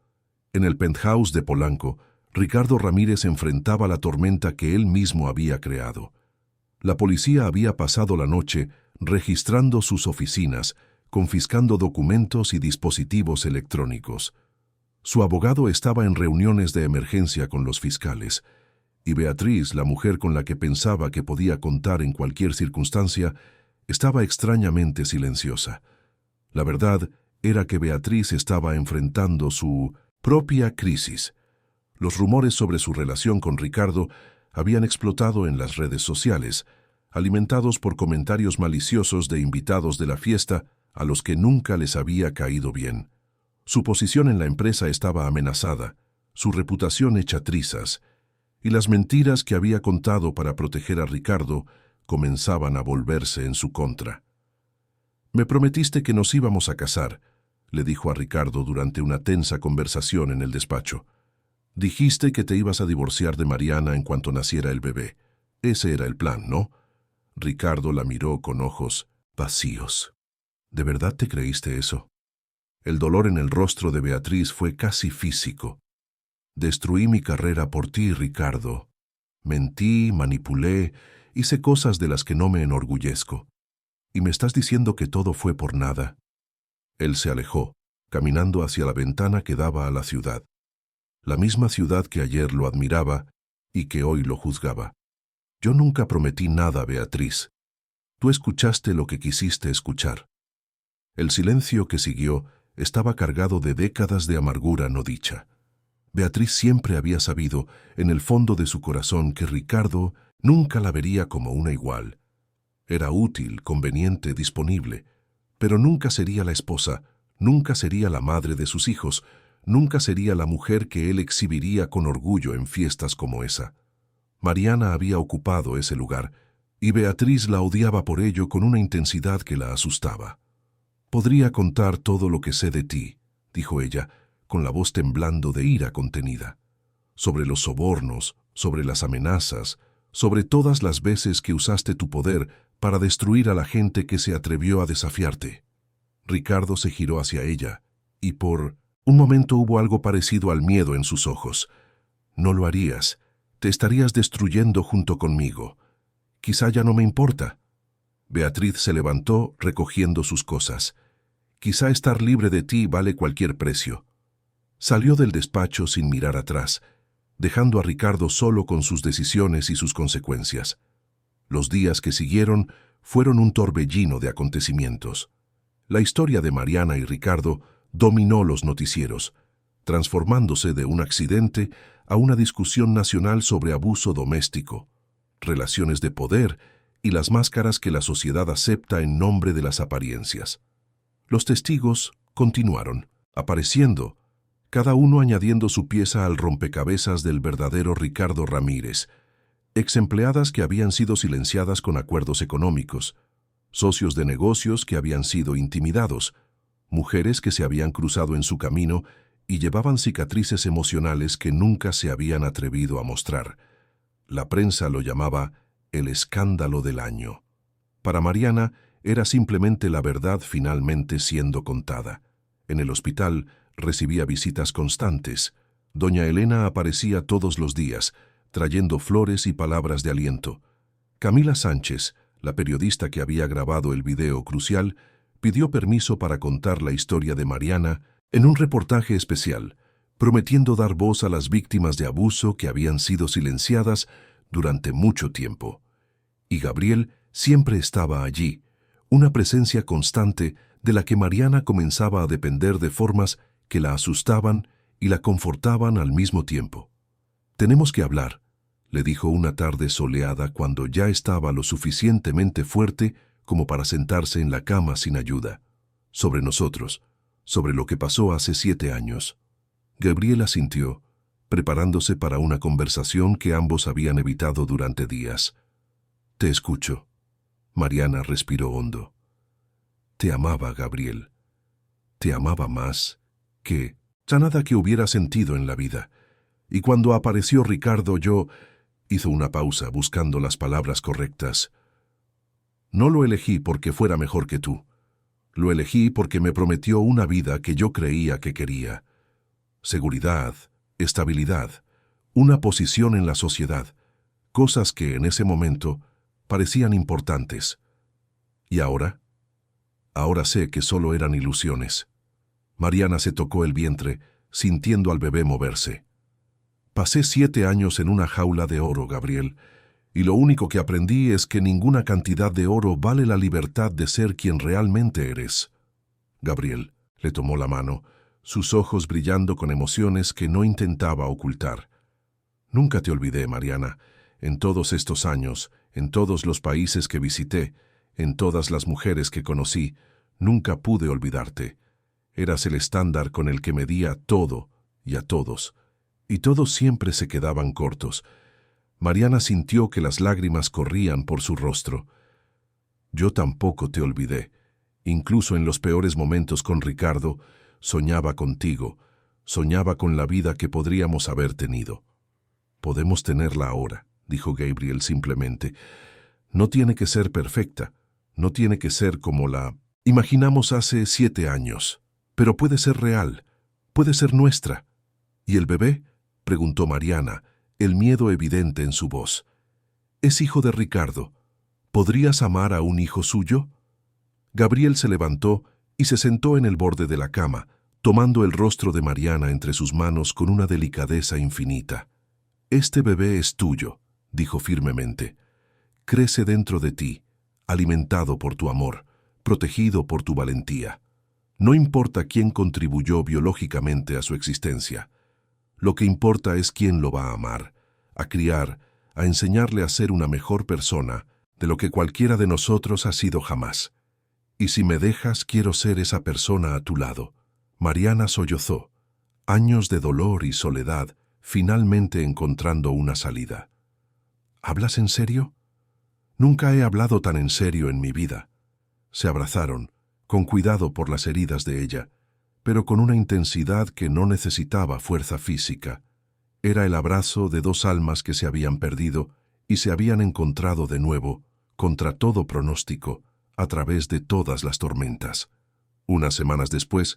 En el penthouse de Polanco, Ricardo Ramírez enfrentaba la tormenta que él mismo había creado. La policía había pasado la noche registrando sus oficinas, confiscando documentos y dispositivos electrónicos. Su abogado estaba en reuniones de emergencia con los fiscales, y Beatriz, la mujer con la que pensaba que podía contar en cualquier circunstancia, estaba extrañamente silenciosa. La verdad era que Beatriz estaba enfrentando su propia crisis. Los rumores sobre su relación con Ricardo habían explotado en las redes sociales, alimentados por comentarios maliciosos de invitados de la fiesta a los que nunca les había caído bien. Su posición en la empresa estaba amenazada, su reputación hecha trizas, y las mentiras que había contado para proteger a Ricardo comenzaban a volverse en su contra. «Me prometiste que nos íbamos a casar», le dijo a Ricardo durante una tensa conversación en el despacho. «Dijiste que te ibas a divorciar de Mariana en cuanto naciera el bebé. Ese era el plan, ¿no?» Ricardo la miró con ojos vacíos. «¿De verdad te creíste eso?» El dolor en el rostro de Beatriz fue casi físico. «Destruí mi carrera por ti, Ricardo. Mentí, manipulé, hice cosas de las que no me enorgullezco. ¿Y me estás diciendo que todo fue por nada?» Él se alejó, caminando hacia la ventana que daba a la ciudad. La misma ciudad que ayer lo admiraba y que hoy lo juzgaba. «Yo nunca prometí nada, Beatriz. Tú escuchaste lo que quisiste escuchar». El silencio que siguió estaba cargado de décadas de amargura no dicha. Beatriz siempre había sabido, en el fondo de su corazón, que Ricardo nunca la vería como una igual. Era útil, conveniente, disponible, pero nunca sería la esposa, nunca sería la madre de sus hijos, nunca sería la mujer que él exhibiría con orgullo en fiestas como esa. Mariana había ocupado ese lugar, y Beatriz la odiaba por ello con una intensidad que la asustaba. «Podría contar todo lo que sé de ti», dijo ella, con la voz temblando de ira contenida. «Sobre los sobornos, sobre las amenazas, sobre todas las veces que usaste tu poder para destruir a la gente que se atrevió a desafiarte». Ricardo se giró hacia ella, y por un momento hubo algo parecido al miedo en sus ojos. «No lo harías. Te estarías destruyendo junto conmigo. Quizá ya no me importa». Beatriz se levantó recogiendo sus cosas. «Quizá estar libre de ti vale cualquier precio». Salió del despacho sin mirar atrás, dejando a Ricardo solo con sus decisiones y sus consecuencias. Los días que siguieron fueron un torbellino de acontecimientos. La historia de Mariana y Ricardo dominó los noticieros, transformándose de un accidente a una discusión nacional sobre abuso doméstico, relaciones de poder y las máscaras que la sociedad acepta en nombre de las apariencias. Los testigos continuaron apareciendo, cada uno añadiendo su pieza al rompecabezas del verdadero Ricardo Ramírez, exempleadas que habían sido silenciadas con acuerdos económicos, socios de negocios que habían sido intimidados, mujeres que se habían cruzado en su camino y llevaban cicatrices emocionales que nunca se habían atrevido a mostrar. La prensa lo llamaba el escándalo del año. Para Mariana era simplemente la verdad finalmente siendo contada. En el hospital recibía visitas constantes. Doña Elena aparecía todos los días, trayendo flores y palabras de aliento. Camila Sánchez, la periodista que había grabado el video crucial, pidió permiso para contar la historia de Mariana en un reportaje especial, prometiendo dar voz a las víctimas de abuso que habían sido silenciadas durante mucho tiempo. Y Gabriel siempre estaba allí, una presencia constante de la que Mariana comenzaba a depender de formas que la asustaban y la confortaban al mismo tiempo. «Tenemos que hablar», le dijo una tarde soleada cuando ya estaba lo suficientemente fuerte como para sentarse en la cama sin ayuda. «Sobre nosotros, sobre lo que pasó hace 7 años». Gabriel asintió, preparándose para una conversación que ambos habían evitado durante días. «Te escucho». Mariana respiró hondo. «Te amaba, Gabriel. Te amaba más que nada que hubiera sentido en la vida. Y cuando apareció Ricardo, yo...» Hizo una pausa buscando las palabras correctas. «No lo elegí porque fuera mejor que tú. Lo elegí porque me prometió una vida que yo creía que quería. Seguridad, estabilidad, una posición en la sociedad, cosas que en ese momento parecían importantes. ¿Y ahora? Ahora sé que solo eran ilusiones». Mariana se tocó el vientre, sintiendo al bebé moverse. «Pasé 7 años en una jaula de oro, Gabriel, y lo único que aprendí es que ninguna cantidad de oro vale la libertad de ser quien realmente eres». Gabriel le tomó la mano, sus ojos brillando con emociones que no intentaba ocultar. «Nunca te olvidé, Mariana. En todos estos años, en todos los países que visité, en todas las mujeres que conocí, nunca pude olvidarte. Eras el estándar con el que medía todo y a todos, y todos siempre se quedaban cortos. Mariana sintió que las lágrimas corrían por su rostro. Yo tampoco te olvidé. Incluso en los peores momentos con Ricardo, soñaba contigo, soñaba con la vida que podríamos haber tenido. Podemos tenerla ahora, dijo Gabriel simplemente. No tiene que ser perfecta, no tiene que ser como la imaginamos hace 7 años, pero puede ser real, puede ser nuestra. ¿Y el bebé?, preguntó Mariana, el miedo evidente en su voz. Es hijo de Ricardo. ¿Podrías amar a un hijo suyo? Gabriel se levantó y se sentó en el borde de la cama, tomando el rostro de Mariana entre sus manos con una delicadeza infinita. Este bebé es tuyo, dijo firmemente. Crece dentro de ti, alimentado por tu amor, protegido por tu valentía. No importa quién contribuyó biológicamente a su existencia. Lo que importa es quién lo va a amar, a criar, a enseñarle a ser una mejor persona de lo que cualquiera de nosotros ha sido jamás. Y si me dejas, quiero ser esa persona a tu lado. Mariana sollozó. Años de dolor y soledad, finalmente encontrando una salida. ¿Hablas en serio? Nunca he hablado tan en serio en mi vida. Se abrazaron, con cuidado por las heridas de ella, pero con una intensidad que no necesitaba fuerza física. Era el abrazo de dos almas que se habían perdido y se habían encontrado de nuevo, contra todo pronóstico, a través de todas las tormentas. Unas semanas después,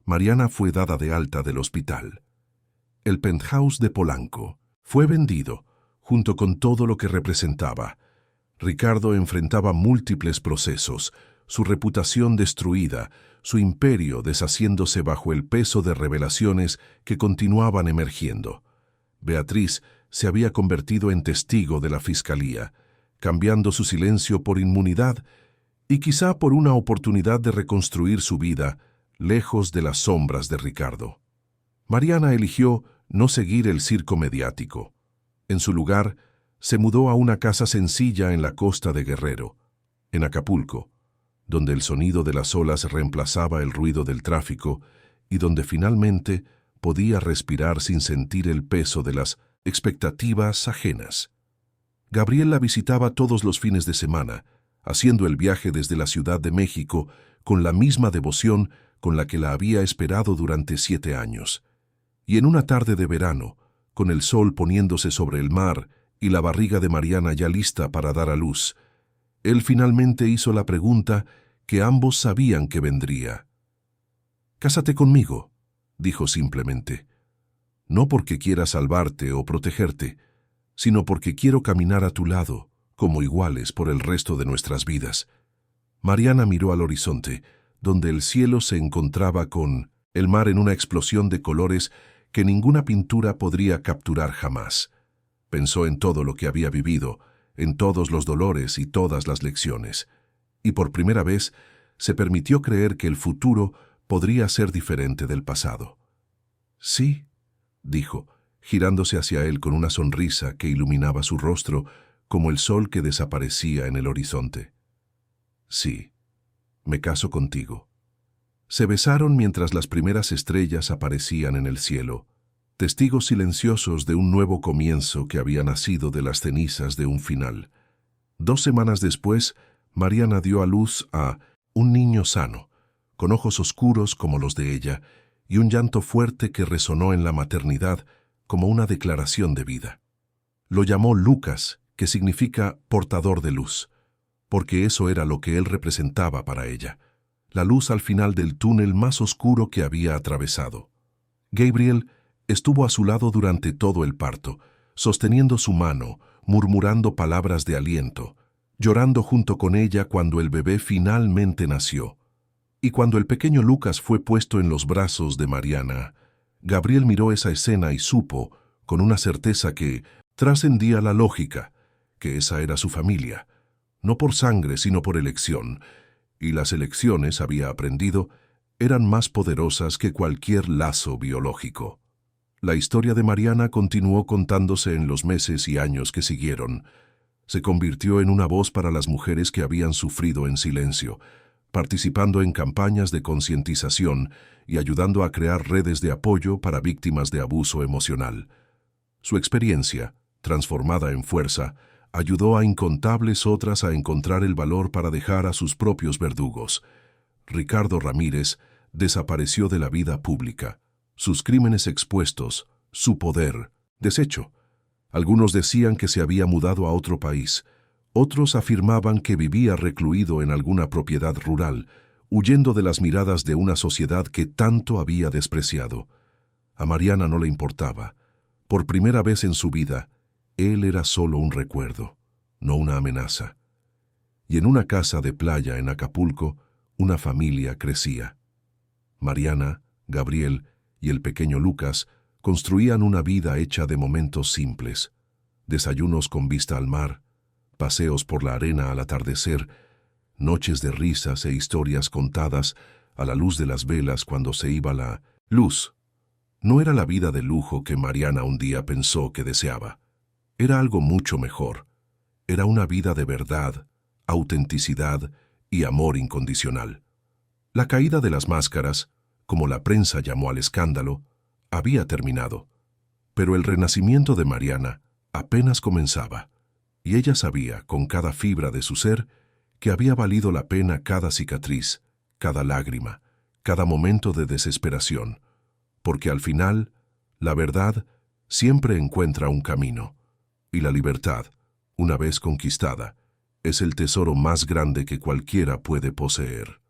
Mariana fue dada de alta del hospital. El penthouse de Polanco fue vendido, junto con todo lo que representaba. Ricardo enfrentaba múltiples procesos, su reputación destruida, su imperio deshaciéndose bajo el peso de revelaciones que continuaban emergiendo. Beatriz se había convertido en testigo de la fiscalía, cambiando su silencio por inmunidad y quizá por una oportunidad de reconstruir su vida lejos de las sombras de Ricardo. Mariana eligió no seguir el circo mediático. En su lugar, se mudó a una casa sencilla en la costa de Guerrero, en Acapulco, donde el sonido de las olas reemplazaba el ruido del tráfico y donde finalmente podía respirar sin sentir el peso de las expectativas ajenas. Gabriel la visitaba todos los fines de semana, haciendo el viaje desde la Ciudad de México con la misma devoción con la que la había esperado durante 7 años. Y en una tarde de verano, con el sol poniéndose sobre el mar y la barriga de Mariana ya lista para dar a luz, él finalmente hizo la pregunta que ambos sabían que vendría. «Cásate conmigo», dijo simplemente. «No porque quiera salvarte o protegerte, sino porque quiero caminar a tu lado, como iguales por el resto de nuestras vidas». Mariana miró al horizonte, donde el cielo se encontraba con el mar en una explosión de colores que ninguna pintura podría capturar jamás. Pensó en todo lo que había vivido, en todos los dolores y todas las lecciones, y por primera vez se permitió creer que el futuro podría ser diferente del pasado. «Sí», dijo, girándose hacia él con una sonrisa que iluminaba su rostro como el sol que desaparecía en el horizonte. «Sí, me caso contigo». Se besaron mientras las primeras estrellas aparecían en el cielo, testigos silenciosos de un nuevo comienzo que había nacido de las cenizas de un final. 2 semanas después, Mariana dio a luz a un niño sano, con ojos oscuros como los de ella, y un llanto fuerte que resonó en la maternidad como una declaración de vida. Lo llamó Lucas, que significa portador de luz, porque eso era lo que él representaba para ella, la luz al final del túnel más oscuro que había atravesado. Gabriel estuvo a su lado durante todo el parto, sosteniendo su mano, murmurando palabras de aliento, llorando junto con ella cuando el bebé finalmente nació. Y cuando el pequeño Lucas fue puesto en los brazos de Mariana, Gabriel miró esa escena y supo, con una certeza que trascendía la lógica, que esa era su familia, no por sangre sino por elección, y las elecciones, había aprendido, eran más poderosas que cualquier lazo biológico. La historia de Mariana continuó contándose en los meses y años que siguieron. Se convirtió en una voz para las mujeres que habían sufrido en silencio, participando en campañas de concientización y ayudando a crear redes de apoyo para víctimas de abuso emocional. Su experiencia, transformada en fuerza, ayudó a incontables otras a encontrar el valor para dejar a sus propios verdugos. Ricardo Ramírez desapareció de la vida pública, sus crímenes expuestos, su poder deshecho. Algunos decían que se había mudado a otro país, otros afirmaban que vivía recluido en alguna propiedad rural, huyendo de las miradas de una sociedad que tanto había despreciado. A Mariana no le importaba. Por primera vez en su vida, él era solo un recuerdo, no una amenaza. Y en una casa de playa en Acapulco, una familia crecía. Mariana, Gabriel y el pequeño Lucas construían una vida hecha de momentos simples, desayunos con vista al mar, paseos por la arena al atardecer, noches de risas e historias contadas a la luz de las velas cuando se iba la luz. No era la vida de lujo que Mariana un día pensó que deseaba. Era algo mucho mejor. Era una vida de verdad, autenticidad y amor incondicional. La caída de las máscaras, como la prensa llamó al escándalo, había terminado. Pero el renacimiento de Mariana apenas comenzaba, y ella sabía, con cada fibra de su ser, que había valido la pena cada cicatriz, cada lágrima, cada momento de desesperación, porque al final, la verdad siempre encuentra un camino, y la libertad, una vez conquistada, es el tesoro más grande que cualquiera puede poseer.